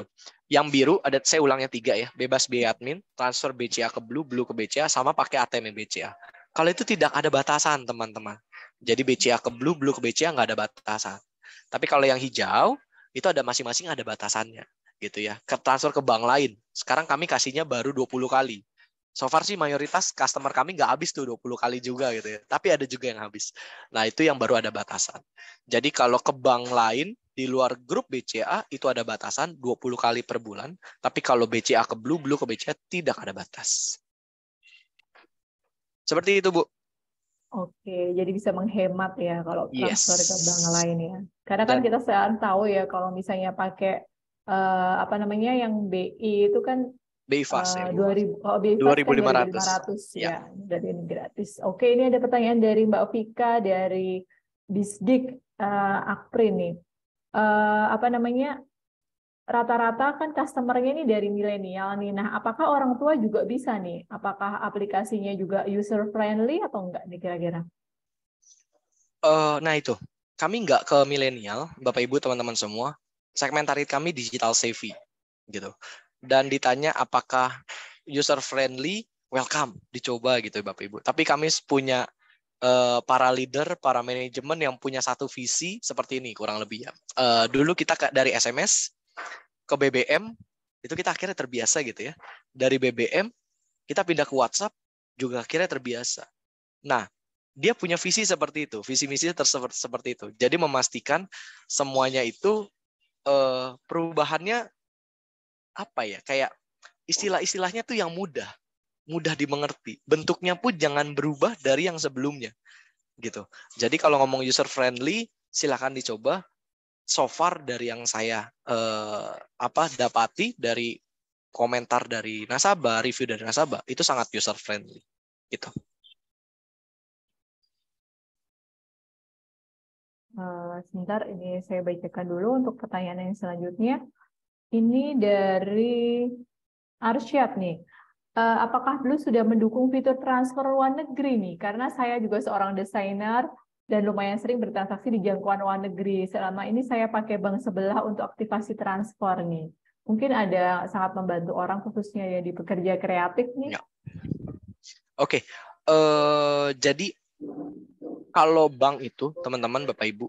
Speaker 1: Yang biru ada, saya ulangnya 3 ya, bebas biaya admin, transfer BCA ke Blue, Blue ke BCA, sama pakai ATM BCA. Kalau itu tidak ada batasan teman-teman. Jadi BCA ke Blue, Blue ke BCA nggak ada batasan. Tapi kalau yang hijau itu ada masing-masing ada batasannya, gitu ya. Ke transfer ke bank lain. Sekarang kami kasihnya baru 20 kali. So far sih mayoritas customer kami nggak habis tuh 20 kali juga gitu ya. Tapi ada juga yang habis. Nah itu yang baru ada batasan. Jadi kalau ke bank lain di luar grup BCA itu ada batasan 20 kali per bulan. Tapi kalau BCA ke Blue, Blue ke BCA tidak ada batas. Seperti itu Bu.
Speaker 2: Oke, jadi bisa menghemat ya kalau transfer ke bank lain ya. Karena kan kita sekarang tahu ya kalau misalnya pakai yang BI itu kan
Speaker 1: BI Fast ya.
Speaker 2: 2.500 ya, dari ini gratis. Oke, ini ada pertanyaan dari Mbak Vika dari Bisdik Akprin nih. Rata-rata kan customer-nya ini dari milenial nih. Nah, apakah orang tua juga bisa nih? Apakah aplikasinya juga user friendly atau enggak nih kira-kira?
Speaker 1: Nah itu, kami nggak ke milenial, Bapak Ibu teman-teman semua. Segmen target kami digital savvy gitu. Dan ditanya apakah user friendly, welcome, dicoba gitu Bapak Ibu. Tapi kami punya para leader, para manajemen yang punya satu visi seperti ini kurang lebih ya. Dulu kita dari SMS ke BBM, itu kita akhirnya terbiasa gitu ya. Dari BBM, kita pindah ke WhatsApp, juga akhirnya terbiasa. Nah, dia punya visi seperti itu, visi misi seperti itu. Jadi memastikan semuanya itu perubahannya apa ya, kayak istilah-istilahnya tuh yang mudah dimengerti. Bentuknya pun jangan berubah dari yang sebelumnya gitu. Jadi kalau ngomong user friendly, silakan dicoba. So far dari yang saya dapati dari komentar dari nasabah, review dari nasabah, itu sangat user friendly gitu.
Speaker 2: Sebentar, ini saya bacakan dulu untuk pertanyaan yang selanjutnya. Ini dari Arsyad nih. Apakah Blue sudah mendukung fitur transfer luar negeri nih? Karena saya juga seorang desainer dan lumayan sering bertransaksi di jangkauan luar negeri. Selama ini saya pakai bank sebelah untuk aktivasi transfer nih. Mungkin ada sangat membantu orang khususnya ya di pekerja kreatif nih.
Speaker 1: Ya. Oke. Jadi kalau bank itu, teman-teman, Bapak Ibu,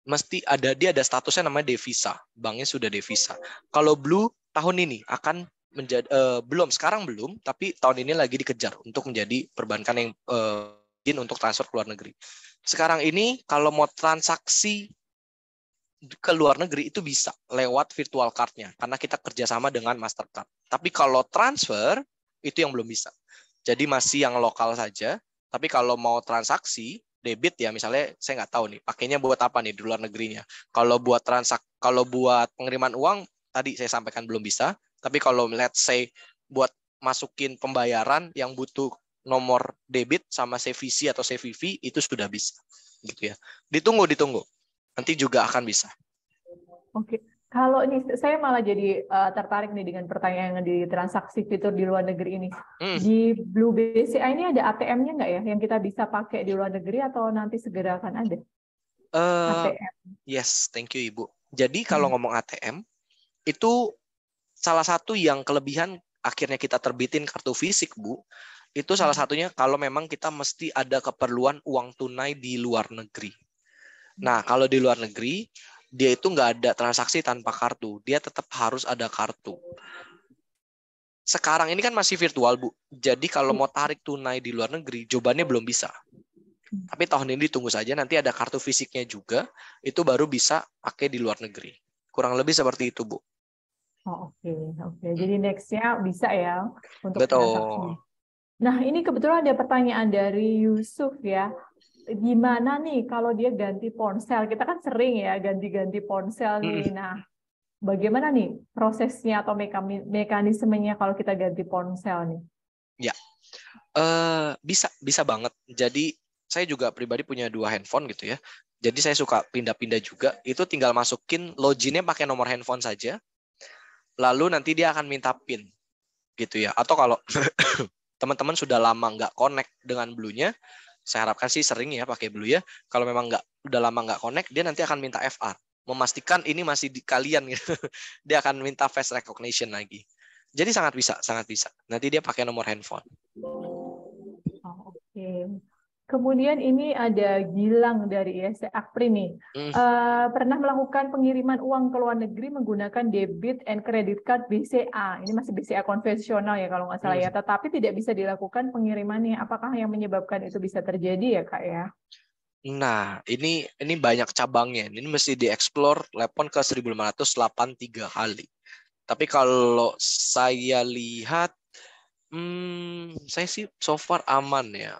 Speaker 1: mesti dia ada statusnya namanya devisa. Banknya sudah devisa. Kalau Blue tahun ini akan menjadi sekarang belum, tapi tahun ini lagi dikejar untuk menjadi perbankan yang izin untuk transfer ke luar negeri. Sekarang ini kalau mau transaksi ke luar negeri itu bisa lewat virtual card-nya karena kita kerjasama dengan Mastercard. Tapi kalau transfer itu yang belum bisa. Jadi masih yang lokal saja. Tapi kalau mau transaksi debit ya, misalnya saya nggak tahu nih pakainya buat apa nih di luar negerinya. Kalau buat pengiriman uang tadi saya sampaikan belum bisa. Tapi kalau let's say buat masukin pembayaran yang butuh nomor debit sama CVC atau CVV itu sudah bisa gitu ya. Ditunggu. Nanti juga akan bisa.
Speaker 2: Oke. Kalau ini saya malah jadi tertarik nih dengan pertanyaan di transaksi fitur di luar negeri ini. Di Blue BCA ini ada ATM-nya nggak ya yang kita bisa pakai di luar negeri atau nanti segera akan ada? ATM.
Speaker 1: Yes, thank you Ibu. Jadi kalau ngomong ATM itu salah satu yang kelebihan akhirnya kita terbitin kartu fisik, Bu. Itu salah satunya kalau memang kita mesti ada keperluan uang tunai di luar negeri. Nah, kalau di luar negeri, dia itu nggak ada transaksi tanpa kartu. Dia tetap harus ada kartu. Sekarang ini kan masih virtual, Bu. Jadi kalau mau tarik tunai di luar negeri, jawabannya belum bisa. Tapi tahun ini ditunggu saja, nanti ada kartu fisiknya juga, itu baru bisa pakai di luar negeri. Kurang lebih seperti itu, Bu.
Speaker 2: Oh, oke. Jadi next-nya bisa ya untuk
Speaker 1: Betul.
Speaker 2: transaksi. Nah, ini kebetulan ada pertanyaan dari Yusuf ya. Gimana nih kalau dia ganti ponsel? Kita kan sering ya ganti-ganti ponsel nih. Nah, bagaimana nih prosesnya atau mekanismenya kalau kita ganti ponsel nih?
Speaker 1: Ya, bisa banget. Jadi saya juga pribadi punya 2 handphone gitu ya. Jadi saya suka pindah-pindah juga. Itu tinggal masukin loginnya pakai nomor handphone saja. Lalu nanti dia akan minta PIN gitu ya. Atau kalau teman-teman sudah lama nggak connect dengan Blue-nya, saya harapkan sih sering ya pakai Blue ya. Kalau memang udah lama nggak connect, dia nanti akan minta FR, memastikan ini masih di kalian gitu. Dia akan minta face recognition lagi. Jadi sangat bisa. Nanti dia pakai nomor handphone.
Speaker 2: Oke. Kemudian ini ada Gilang dari ISC Akpri nih. Pernah melakukan pengiriman uang ke luar negeri menggunakan debit and credit card BCA. Ini masih BCA konvensional ya kalau nggak salah ya. Tetapi tidak bisa dilakukan pengirimannya. Apakah yang menyebabkan itu bisa terjadi ya Kak ya?
Speaker 1: Nah, ini banyak cabangnya. Ini mesti dieksplor Lepon ke 1583 kali. Tapi kalau saya lihat, saya sih so far aman ya.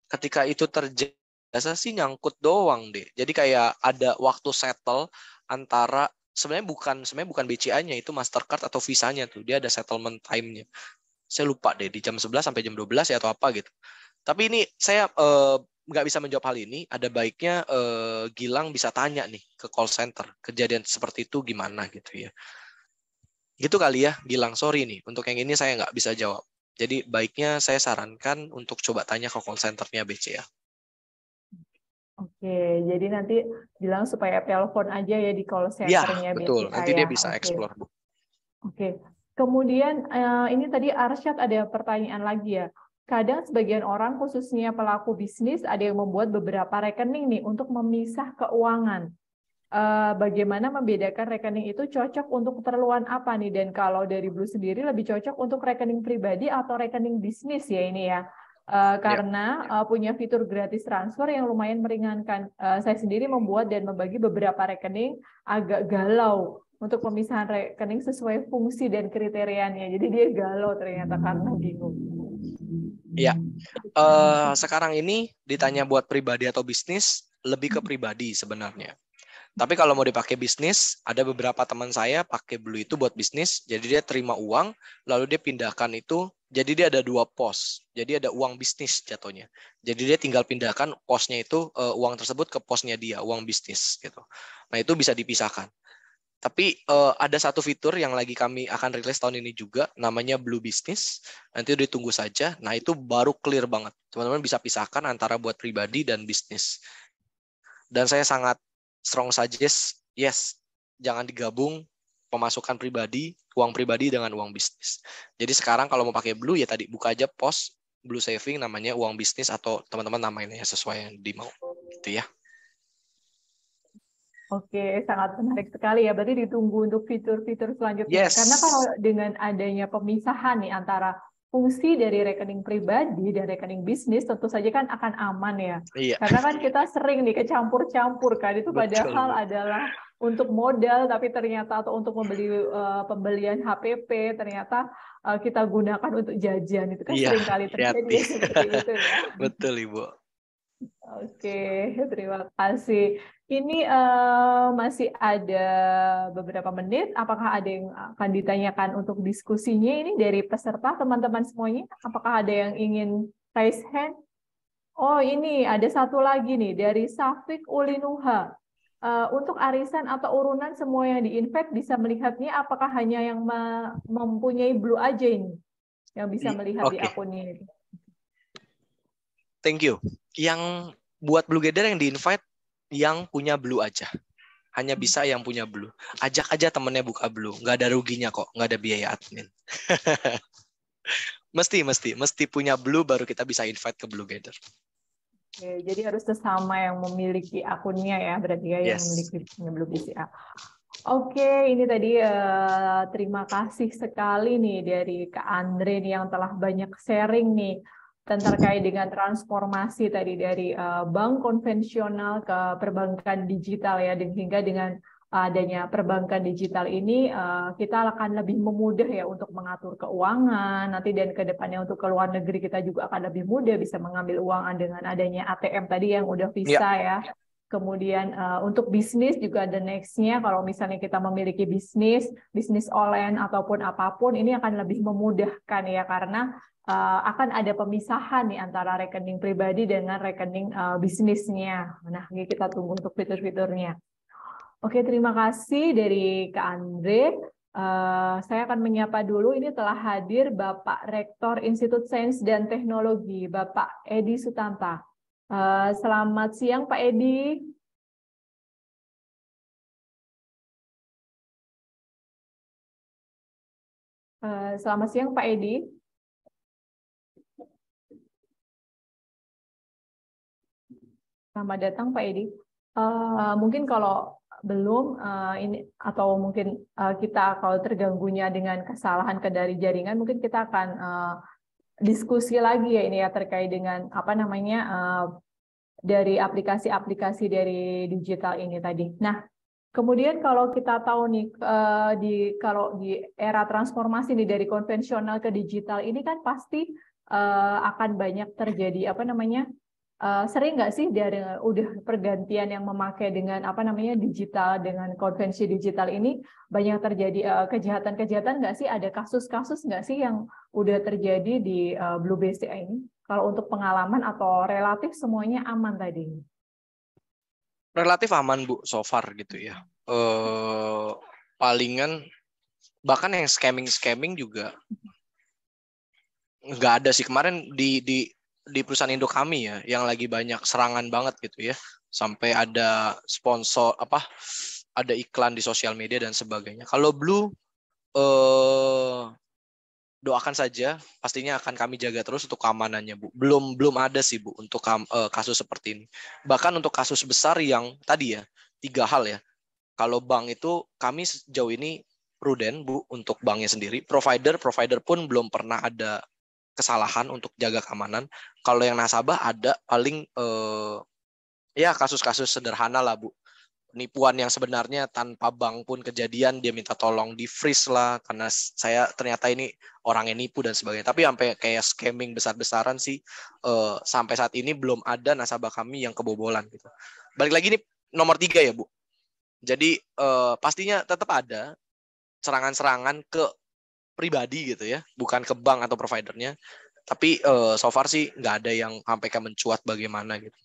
Speaker 1: Ketika itu terjadi, biasa sih nyangkut doang deh. Jadi kayak ada waktu settle antara sebenarnya bukan BCA-nya, itu Mastercard atau Visa-nya tuh. Dia ada settlement time-nya. Saya lupa deh di jam 11 sampai jam 12 ya atau apa gitu. Tapi ini saya nggak bisa menjawab hal ini. Ada baiknya Gilang bisa tanya nih ke call center. Kejadian seperti itu gimana gitu ya. Gitu kali ya Gilang. Sorry nih untuk yang ini saya nggak bisa jawab. Jadi baiknya saya sarankan untuk coba tanya ke call center-nya BCA.
Speaker 2: Oke, jadi nanti bilang supaya telepon aja ya di call center-nya BCA.
Speaker 1: Betul. Nanti dia bisa
Speaker 2: Oke.
Speaker 1: explore, Bu.
Speaker 2: Oke. Kemudian ini tadi Arsyad ada pertanyaan lagi ya. Kadang sebagian orang khususnya pelaku bisnis ada yang membuat beberapa rekening nih untuk memisah keuangan. Bagaimana membedakan rekening itu cocok untuk keperluan apa nih, dan kalau dari Blue sendiri lebih cocok untuk rekening pribadi atau rekening bisnis ya ini ya, karena punya fitur gratis transfer yang lumayan meringankan. Saya sendiri membuat dan membagi beberapa rekening agak galau untuk pemisahan rekening sesuai fungsi dan kriterianya. Jadi dia galau ternyata karena bingung.
Speaker 1: Ya, sekarang ini ditanya buat pribadi atau bisnis, lebih ke pribadi sebenarnya. Tapi kalau mau dipakai bisnis, ada beberapa teman saya pakai Blue itu buat bisnis. Jadi dia terima uang, lalu dia pindahkan itu. Jadi dia ada 2 pos. Jadi ada uang bisnis jatuhnya. Jadi dia tinggal pindahkan posnya itu, uang tersebut ke posnya dia, uang bisnis gitu. Nah itu bisa dipisahkan. Tapi ada satu fitur yang lagi kami akan rilis tahun ini juga, namanya Blue Business. Nanti udah ditunggu saja. Nah itu baru clear banget. Teman-teman bisa pisahkan antara buat pribadi dan bisnis. Dan saya sangat strong suggest, yes, jangan digabung pemasukan pribadi, uang pribadi dengan uang bisnis. Jadi sekarang kalau mau pakai Blue ya tadi buka aja pos Blue Saving namanya uang bisnis atau teman-teman namainnya sesuai yang dimau. Gitu ya.
Speaker 2: Oke, sangat menarik sekali ya. Berarti ditunggu untuk fitur-fitur selanjutnya.
Speaker 1: Yes.
Speaker 2: Karena kalau dengan adanya pemisahan nih antara fungsi dari rekening pribadi dan rekening bisnis, tentu saja kan akan aman ya.
Speaker 1: Iya.
Speaker 2: Karena kan kita sering nih kecampur-campur kan. Itu padahal adalah untuk modal, tapi ternyata atau untuk membeli pembelian HPP, ternyata kita gunakan untuk jajan. Itu kan sering kali terjadi seperti itu ya.
Speaker 1: Betul, Ibu.
Speaker 2: Oke, terima kasih. Ini masih ada beberapa menit. Apakah ada yang akan ditanyakan untuk diskusinya ini dari peserta teman-teman semuanya? Apakah ada yang ingin raise hand? Oh, ini ada satu lagi nih dari Safik Ulinuha. Untuk arisan atau urunan semua yang di-invite bisa melihatnya. Apakah hanya yang mempunyai Blue aja ini yang bisa melihat di akunnya ini?
Speaker 1: Thank you. Yang buat Blue Gather yang di-invite yang punya Blue aja. Hanya bisa yang punya Blue. Ajak aja temennya buka Blue. Nggak ada ruginya kok. Nggak ada biaya admin. mesti punya Blue baru kita bisa invite ke Blue Gather.
Speaker 2: Oke, jadi harus sesama yang memiliki akunnya ya. Berarti ya yang memiliki Blue BCA. Oke, ini tadi terima kasih sekali nih dari Kak Andre nih yang telah banyak sharing nih terkait dengan transformasi tadi dari bank konvensional ke perbankan digital ya, sehingga dengan adanya perbankan digital ini kita akan lebih memudah ya untuk mengatur keuangan nanti, dan ke depannya untuk ke luar negeri kita juga akan lebih mudah bisa mengambil uang dengan adanya ATM tadi yang udah bisa ya. Kemudian untuk bisnis juga the next-nya, kalau misalnya kita memiliki bisnis online ataupun apapun, ini akan lebih memudahkan ya, karena akan ada pemisahan nih antara rekening pribadi dengan rekening bisnisnya. Nah, ini kita tunggu untuk fitur-fiturnya. Oke, terima kasih dari Kak Andre. Saya akan menyapa dulu, ini telah hadir Bapak Rektor Institut Sains dan Teknologi, Bapak Edi Sutanta. Selamat siang, Pak Edi. Selamat siang, Pak Edi. Selamat datang, Pak Edi. Mungkin kalau belum ini atau mungkin kita kalau terganggunya dengan kesalahan dari jaringan, mungkin kita akan diskusi lagi ya ini ya terkait dengan apa namanya dari aplikasi-aplikasi dari digital ini tadi. Nah, kemudian kalau kita tahu nih kalau di era transformasi nih dari konvensional ke digital ini kan pasti akan banyak terjadi apa namanya sering nggak sih dari udah pergantian yang memakai dengan apa namanya digital dengan konvensi digital ini banyak terjadi kejahatan-kejahatan nggak sih? Ada kasus-kasus nggak sih yang udah terjadi di Blue BCA ini? Kalau untuk pengalaman atau relatif semuanya aman tadi?
Speaker 1: Relatif aman Bu, so far gitu ya. Palingan bahkan yang scamming juga nggak ada sih. Kemarin di perusahaan Indo kami ya, yang lagi banyak serangan banget gitu ya, sampai ada sponsor ada iklan di sosial media dan sebagainya. Kalau Blue doakan saja, pastinya akan kami jaga terus untuk keamanannya Bu. Belum ada sih Bu untuk kasus seperti ini. Bahkan untuk kasus besar yang tadi ya 3 hal ya. Kalau bank itu kami sejauh ini prudent Bu untuk banknya sendiri. Provider pun belum pernah ada kesalahan untuk jaga keamanan. Kalau yang nasabah ada paling ya kasus-kasus sederhana lah Bu. penipuan yang sebenarnya tanpa bank pun kejadian, dia minta tolong di freeze lah karena saya ternyata ini orang yang nipu dan sebagainya. Tapi sampai kayak scamming besar-besaran sih sampai saat ini belum ada nasabah kami yang kebobolan gitu. Balik lagi nih nomor 3 ya Bu. Jadi pastinya tetap ada serangan-serangan ke pribadi gitu ya, bukan ke bank atau providernya. Tapi so far sih nggak ada yang sampai mencuat bagaimana gitu.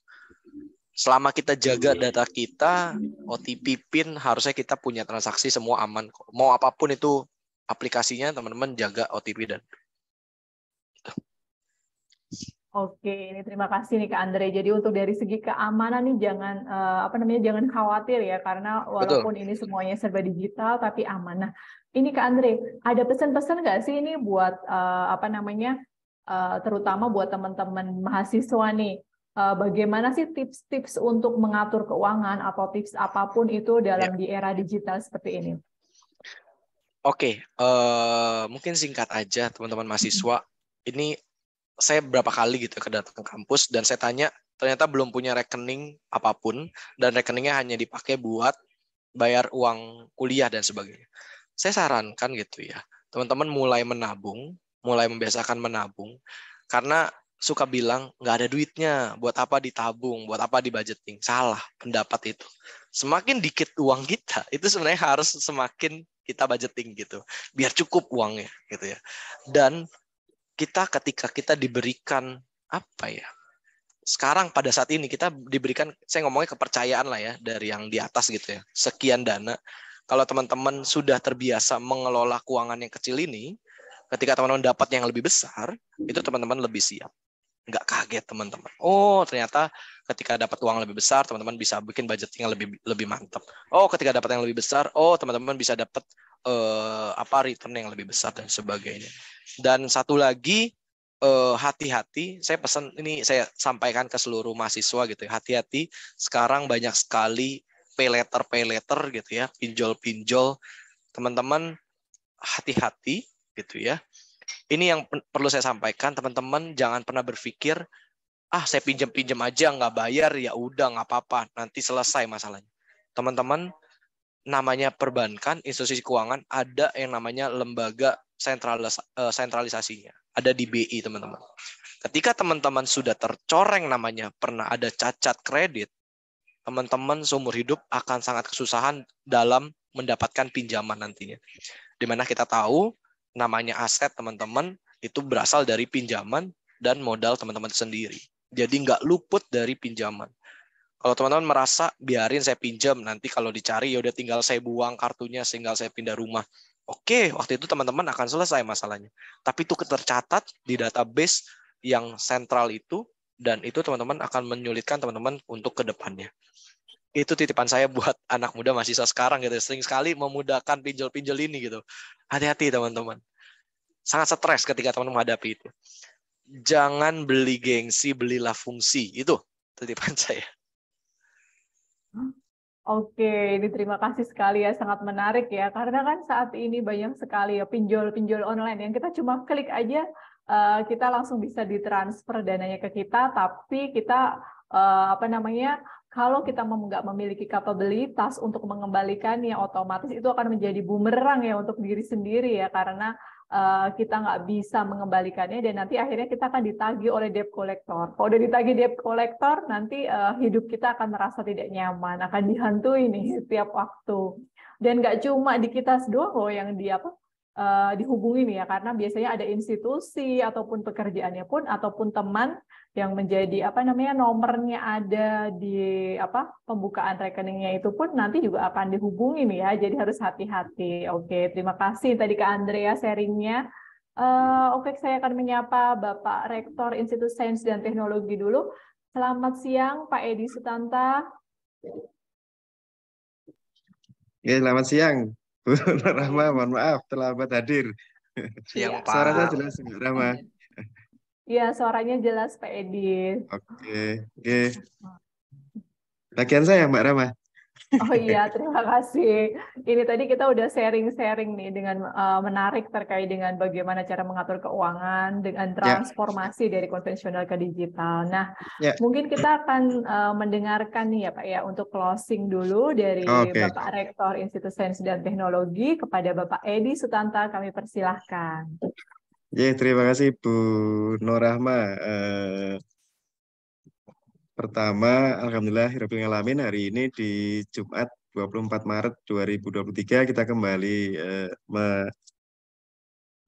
Speaker 1: Selama kita jaga data kita, OTP PIN, harusnya kita punya transaksi semua aman. Mau apapun itu aplikasinya, teman-teman jaga OTP dan.
Speaker 2: Oke, ini terima kasih nih Kak Andre. Jadi untuk dari segi keamanan nih jangan jangan khawatir ya, karena walaupun ini semuanya serba digital tapi aman. Nah, ini Kak Andre, ada pesan-pesan nggak sih ini buat terutama buat teman-teman mahasiswa nih? Bagaimana sih tips-tips untuk mengatur keuangan atau tips apapun itu dalam di era digital seperti ini?
Speaker 1: Oke, mungkin singkat aja teman-teman mahasiswa. Ini saya berapa kali gitu datang ke kampus dan saya tanya, ternyata belum punya rekening apapun dan rekeningnya hanya dipakai buat bayar uang kuliah dan sebagainya. Saya sarankan gitu ya, teman-teman mulai menabung, mulai membiasakan menabung, karena suka bilang nggak ada duitnya, buat apa ditabung, buat apa dibudgeting. Salah pendapat itu. Semakin dikit uang kita, itu sebenarnya harus semakin kita budgeting gitu, biar cukup uangnya gitu ya. Dan ketika kita diberikan apa ya? Sekarang pada saat ini kita diberikan, saya ngomongnya kepercayaan lah ya dari yang di atas gitu ya. Sekian dana. Kalau teman-teman sudah terbiasa mengelola keuangan yang kecil ini, ketika teman-teman dapat yang lebih besar, itu teman-teman lebih siap. Nggak kaget teman-teman. Oh, ternyata ketika dapat uang lebih besar, teman-teman bisa bikin budgeting yang lebih mantap. Oh, ketika dapat yang lebih besar, oh teman-teman bisa dapat return yang lebih besar dan sebagainya. Dan satu lagi, hati-hati. Saya pesan ini, saya sampaikan ke seluruh mahasiswa gitu ya. Hati-hati. Sekarang banyak sekali pay letter gitu ya, pinjol. Teman-teman hati-hati gitu ya. Ini yang perlu saya sampaikan, teman-teman jangan pernah berpikir, saya pinjam aja nggak bayar, ya udah nggak apa-apa, nanti selesai masalahnya. Teman-teman, namanya perbankan, institusi keuangan, ada yang namanya lembaga sentralisasinya, ada di BI teman-teman. Ketika teman-teman sudah tercoreng namanya, pernah ada cacat kredit, teman-teman seumur hidup akan sangat kesusahan dalam mendapatkan pinjaman nantinya. Dimana kita tahu, namanya aset teman-teman itu berasal dari pinjaman dan modal teman-teman sendiri. Jadi nggak luput dari pinjaman. Kalau teman-teman merasa biarin saya pinjam, nanti kalau dicari ya udah tinggal saya buang kartunya, tinggal saya pindah rumah. Oke, waktu itu teman-teman akan selesai masalahnya. Tapi itu tercatat di database yang sentral itu, dan itu teman-teman akan menyulitkan teman-teman untuk ke depannya. Itu titipan saya buat anak muda mahasiswa sekarang gitu. Sering sekali memudahkan pinjol-pinjol ini gitu. Hati-hati teman-teman. Sangat stres ketika teman-teman menghadapi itu. Jangan beli gengsi, belilah fungsi. Itu titipan saya.
Speaker 2: Oke, ini terima kasih sekali ya, sangat menarik ya. Karena kan saat ini banyak sekali ya pinjol-pinjol online yang kita cuma klik aja, kita langsung bisa ditransfer dananya ke kita, tapi kita kalau kita nggak memiliki kapabilitas untuk mengembalikannya, otomatis itu akan menjadi bumerang ya untuk diri sendiri ya, karena kita nggak bisa mengembalikannya dan nanti akhirnya kita akan ditagih oleh debt collector. Kalau udah ditagih debt collector, nanti hidup kita akan merasa tidak nyaman, akan dihantui nih setiap waktu. Dan nggak cuma di kita doang loh yang dihubungi nih ya, karena biasanya ada institusi ataupun pekerjaannya pun ataupun teman yang menjadi nomornya ada di pembukaan rekeningnya itu pun nanti juga akan dihubungi nih ya, jadi harus hati-hati. Oke, terima kasih tadi Kak Andrea sharingnya. Oke, saya akan menyapa Bapak Rektor Institut Sains dan Teknologi dulu. Selamat siang Pak Edi Sutanta.
Speaker 12: Ya, selamat siang Bu Rahma, mohon maaf terlambat hadir.
Speaker 1: Siang Pak.
Speaker 12: Suaranya jelas Bu Rahma.
Speaker 2: Iya, suaranya jelas Pak Edi.
Speaker 12: Oke. Bagian saya Mbak Rama.
Speaker 2: Oh iya, terima kasih. Ini tadi kita udah sharing-sharing nih dengan menarik terkait dengan bagaimana cara mengatur keuangan dengan transformasi dari konvensional ke digital. Nah, mungkin kita akan mendengarkan nih ya Pak ya untuk closing dulu dari Bapak Rektor Institut Sains dan Teknologi kepada Bapak Edi Sutanta. Kami persilahkan.
Speaker 12: Ya, terima kasih Bu Nur Rahma. Pertama, alhamdulillah alamin hari ini di Jumat 24 Maret 2023 kita kembali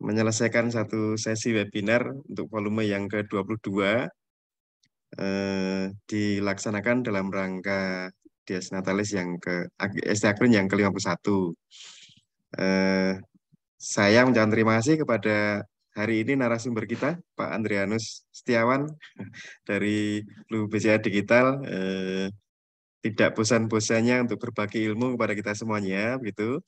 Speaker 12: menyelesaikan satu sesi webinar untuk volume yang ke-22 dilaksanakan dalam rangka Dies Natalis yang yang ke-51. Saya mengucapkan terima kasih kepada hari ini narasumber kita, Pak Andrianus Setiawan dari Blue BCA Digital, tidak bosan-bosannya untuk berbagi ilmu kepada kita semuanya, begitu.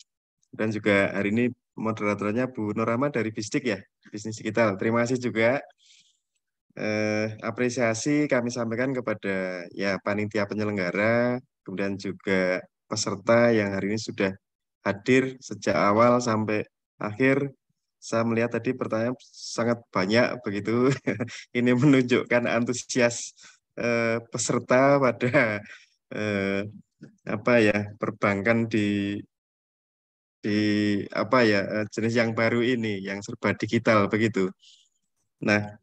Speaker 12: Dan juga hari ini moderatornya Bu Nur Rahma dari BISDIK ya, Bisnis Digital. Terima kasih juga. Apresiasi kami sampaikan kepada ya panitia penyelenggara, kemudian juga peserta yang hari ini sudah hadir sejak awal sampai akhir. Saya melihat tadi pertanyaan sangat banyak begitu. Ini menunjukkan antusias peserta pada perbankan di jenis yang baru ini, yang serba digital begitu. Nah,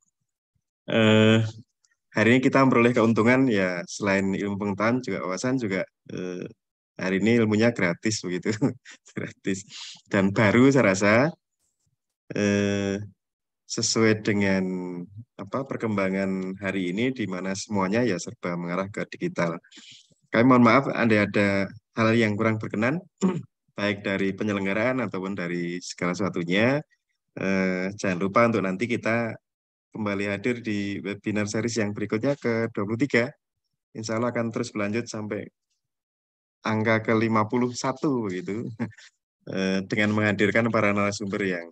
Speaker 12: hari ini kita memperoleh keuntungan ya selain ilmu pengetahuan juga wawasan juga hari ini ilmunya gratis begitu, gratis dan baru saya rasa. Sesuai dengan perkembangan hari ini di mana semuanya ya serba mengarah ke digital. Kami mohon maaf ada hal yang kurang berkenan baik dari penyelenggaraan ataupun dari segala sesuatunya. Jangan lupa untuk nanti kita kembali hadir di webinar series yang berikutnya ke-23. Insya Allah akan terus berlanjut sampai angka ke-51 begitu. Dengan menghadirkan para narasumber yang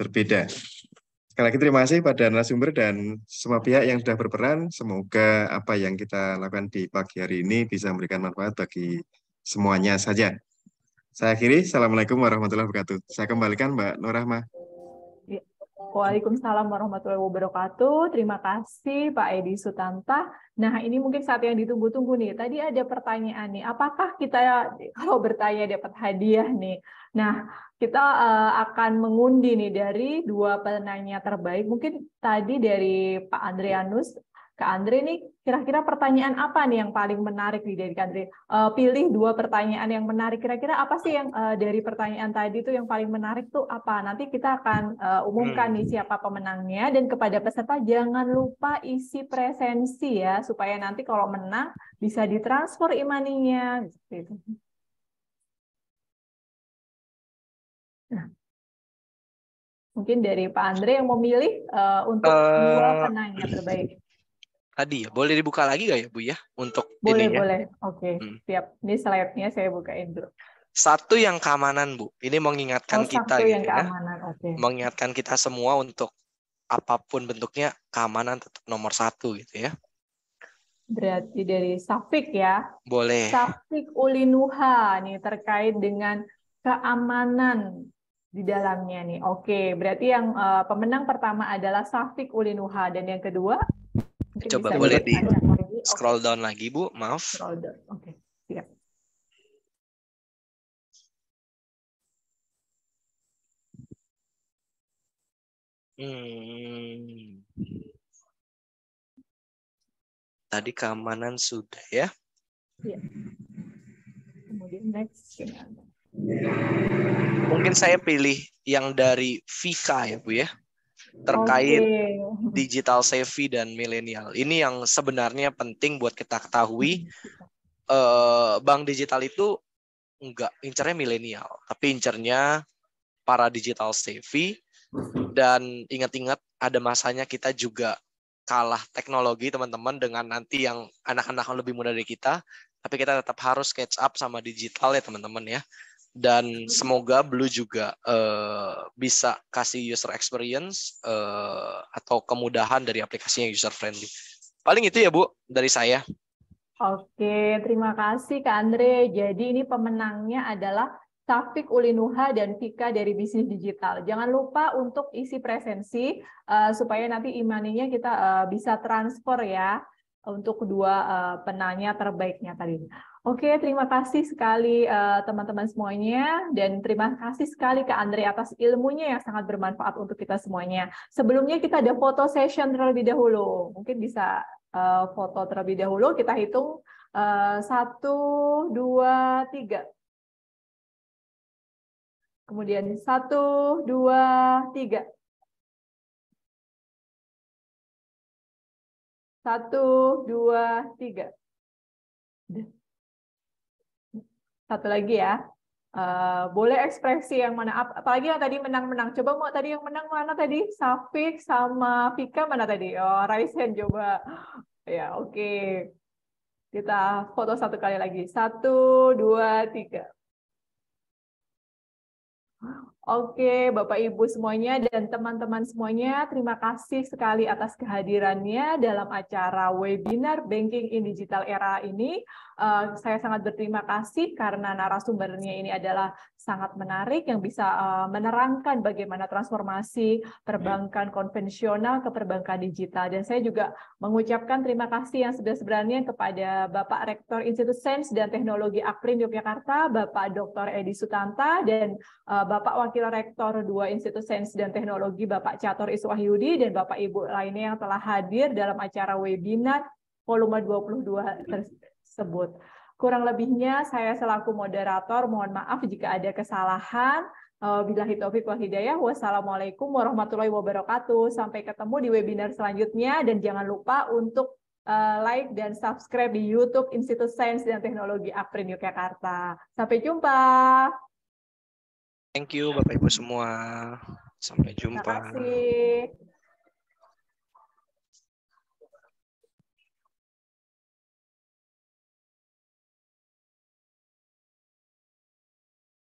Speaker 12: berbeda. Sekali lagi terima kasih pada narasumber dan semua pihak yang sudah berperan. Semoga apa yang kita lakukan di pagi hari ini bisa memberikan manfaat bagi semuanya saja. Saya akhiri. Assalamualaikum warahmatullahi wabarakatuh. Saya kembalikan Mbak Nur Rahma.
Speaker 2: Waalaikumsalam warahmatullahi wabarakatuh. Terima kasih Pak Edi Sutanta. Nah, ini mungkin saat yang ditunggu-tunggu nih. Tadi ada pertanyaan nih, apakah kita kalau bertanya dapat hadiah nih? Nah, kita akan mengundi nih dari 2 penanya terbaik. Mungkin tadi dari Pak Andrianus. Kak Andre nih, kira-kira pertanyaan apa nih yang paling menarik nih dari Kak Andre? Pilih 2 pertanyaan yang menarik. Kira-kira apa sih yang dari pertanyaan tadi tuh yang paling menarik tuh apa? Nanti kita akan umumkan nih siapa pemenangnya. Dan kepada peserta jangan lupa isi presensi ya, supaya nanti kalau menang bisa ditransfer e-money-nya. Gitu. Nah, mungkin dari Pak Andre yang memilih untuk 2 penanya terbaik.
Speaker 1: Tadi ya, boleh dibuka lagi nggak ya Bu ya untuk
Speaker 2: boleh
Speaker 1: ininya?
Speaker 2: Boleh. Oke. Siap. Ini slide-nya saya bukain dulu.
Speaker 1: Satu yang keamanan Bu, ini mengingatkan kita
Speaker 2: gitu
Speaker 1: yang
Speaker 2: ya. Okay.
Speaker 1: Mengingatkan kita semua untuk apapun bentuknya keamanan tetap nomor 1 gitu ya.
Speaker 2: Berarti dari Safik ya.
Speaker 1: Boleh.
Speaker 2: Safik Ulinuha nih terkait dengan keamanan di dalamnya nih. Oke, berarti yang pemenang pertama adalah Safik Ulinuha dan yang kedua
Speaker 1: coba boleh di scroll down lagi Bu, maaf.
Speaker 2: Scroll down. Oke, siap.
Speaker 1: Tadi keamanan sudah ya.
Speaker 2: Iya. Kemudian next.
Speaker 1: Mungkin saya pilih yang dari Vika ya Bu ya. Terkait digital savvy dan milenial. Ini yang sebenarnya penting buat kita ketahui. Bank digital itu enggak incernya milenial, tapi incernya para digital savvy. Dan ingat-ingat ada masanya kita juga kalah teknologi teman-teman dengan nanti yang anak-anak yang lebih muda dari kita, tapi kita tetap harus catch up sama digital ya teman-teman ya. Dan semoga Blue juga bisa kasih user experience atau kemudahan dari aplikasinya user friendly. Paling itu ya Bu dari saya.
Speaker 2: Oke, terima kasih Kak Andre. Jadi ini pemenangnya adalah Taufik Ulinuha dan Vika dari Bisnis Digital. Jangan lupa untuk isi presensi supaya nanti imaninya kita bisa transfer ya untuk kedua penanya terbaiknya tadi. Oke, terima kasih sekali teman-teman semuanya dan terima kasih sekali Kak Andre atas ilmunya yang sangat bermanfaat untuk kita semuanya. Sebelumnya kita ada foto session terlebih dahulu. Mungkin bisa foto terlebih dahulu, kita hitung 1, 2, 3. Kemudian 1, 2, 3. 1, 2, 3. Satu lagi ya. Boleh ekspresi yang mana? Apalagi yang tadi menang-menang. Coba mau tadi yang menang mana tadi? Safik sama Vika mana tadi? Oh, raise hand coba. Ya, oke. Kita foto satu kali lagi. 1, 2, 3. Oke, Bapak Ibu semuanya dan teman-teman semuanya, terima kasih sekali atas kehadirannya dalam acara webinar Banking in Digital Era ini. Saya sangat berterima kasih karena narasumbernya ini adalah sangat menarik yang bisa menerangkan bagaimana transformasi perbankan konvensional ke perbankan digital. Dan saya juga mengucapkan terima kasih yang sebenarnya kepada Bapak Rektor Institut Sains dan Teknologi Akprin Yogyakarta, Bapak Dr. Edi Sutanta, dan Bapak Wakil Rektor 2 Institut Sains dan Teknologi, Bapak Catur Iswahyudi, dan Bapak Ibu lainnya yang telah hadir dalam acara webinar volume 22 tersebut. Kurang lebihnya saya selaku moderator mohon maaf jika ada kesalahan. Billahi taufiq wal hidayah. Wassalamualaikum warahmatullahi wabarakatuh. Sampai ketemu di webinar selanjutnya dan jangan lupa untuk like dan subscribe di YouTube Institut Sains dan Teknologi Akprin Yogyakarta. Sampai jumpa.
Speaker 1: Thank you Bapak Ibu semua. Sampai jumpa.
Speaker 2: Terima kasih.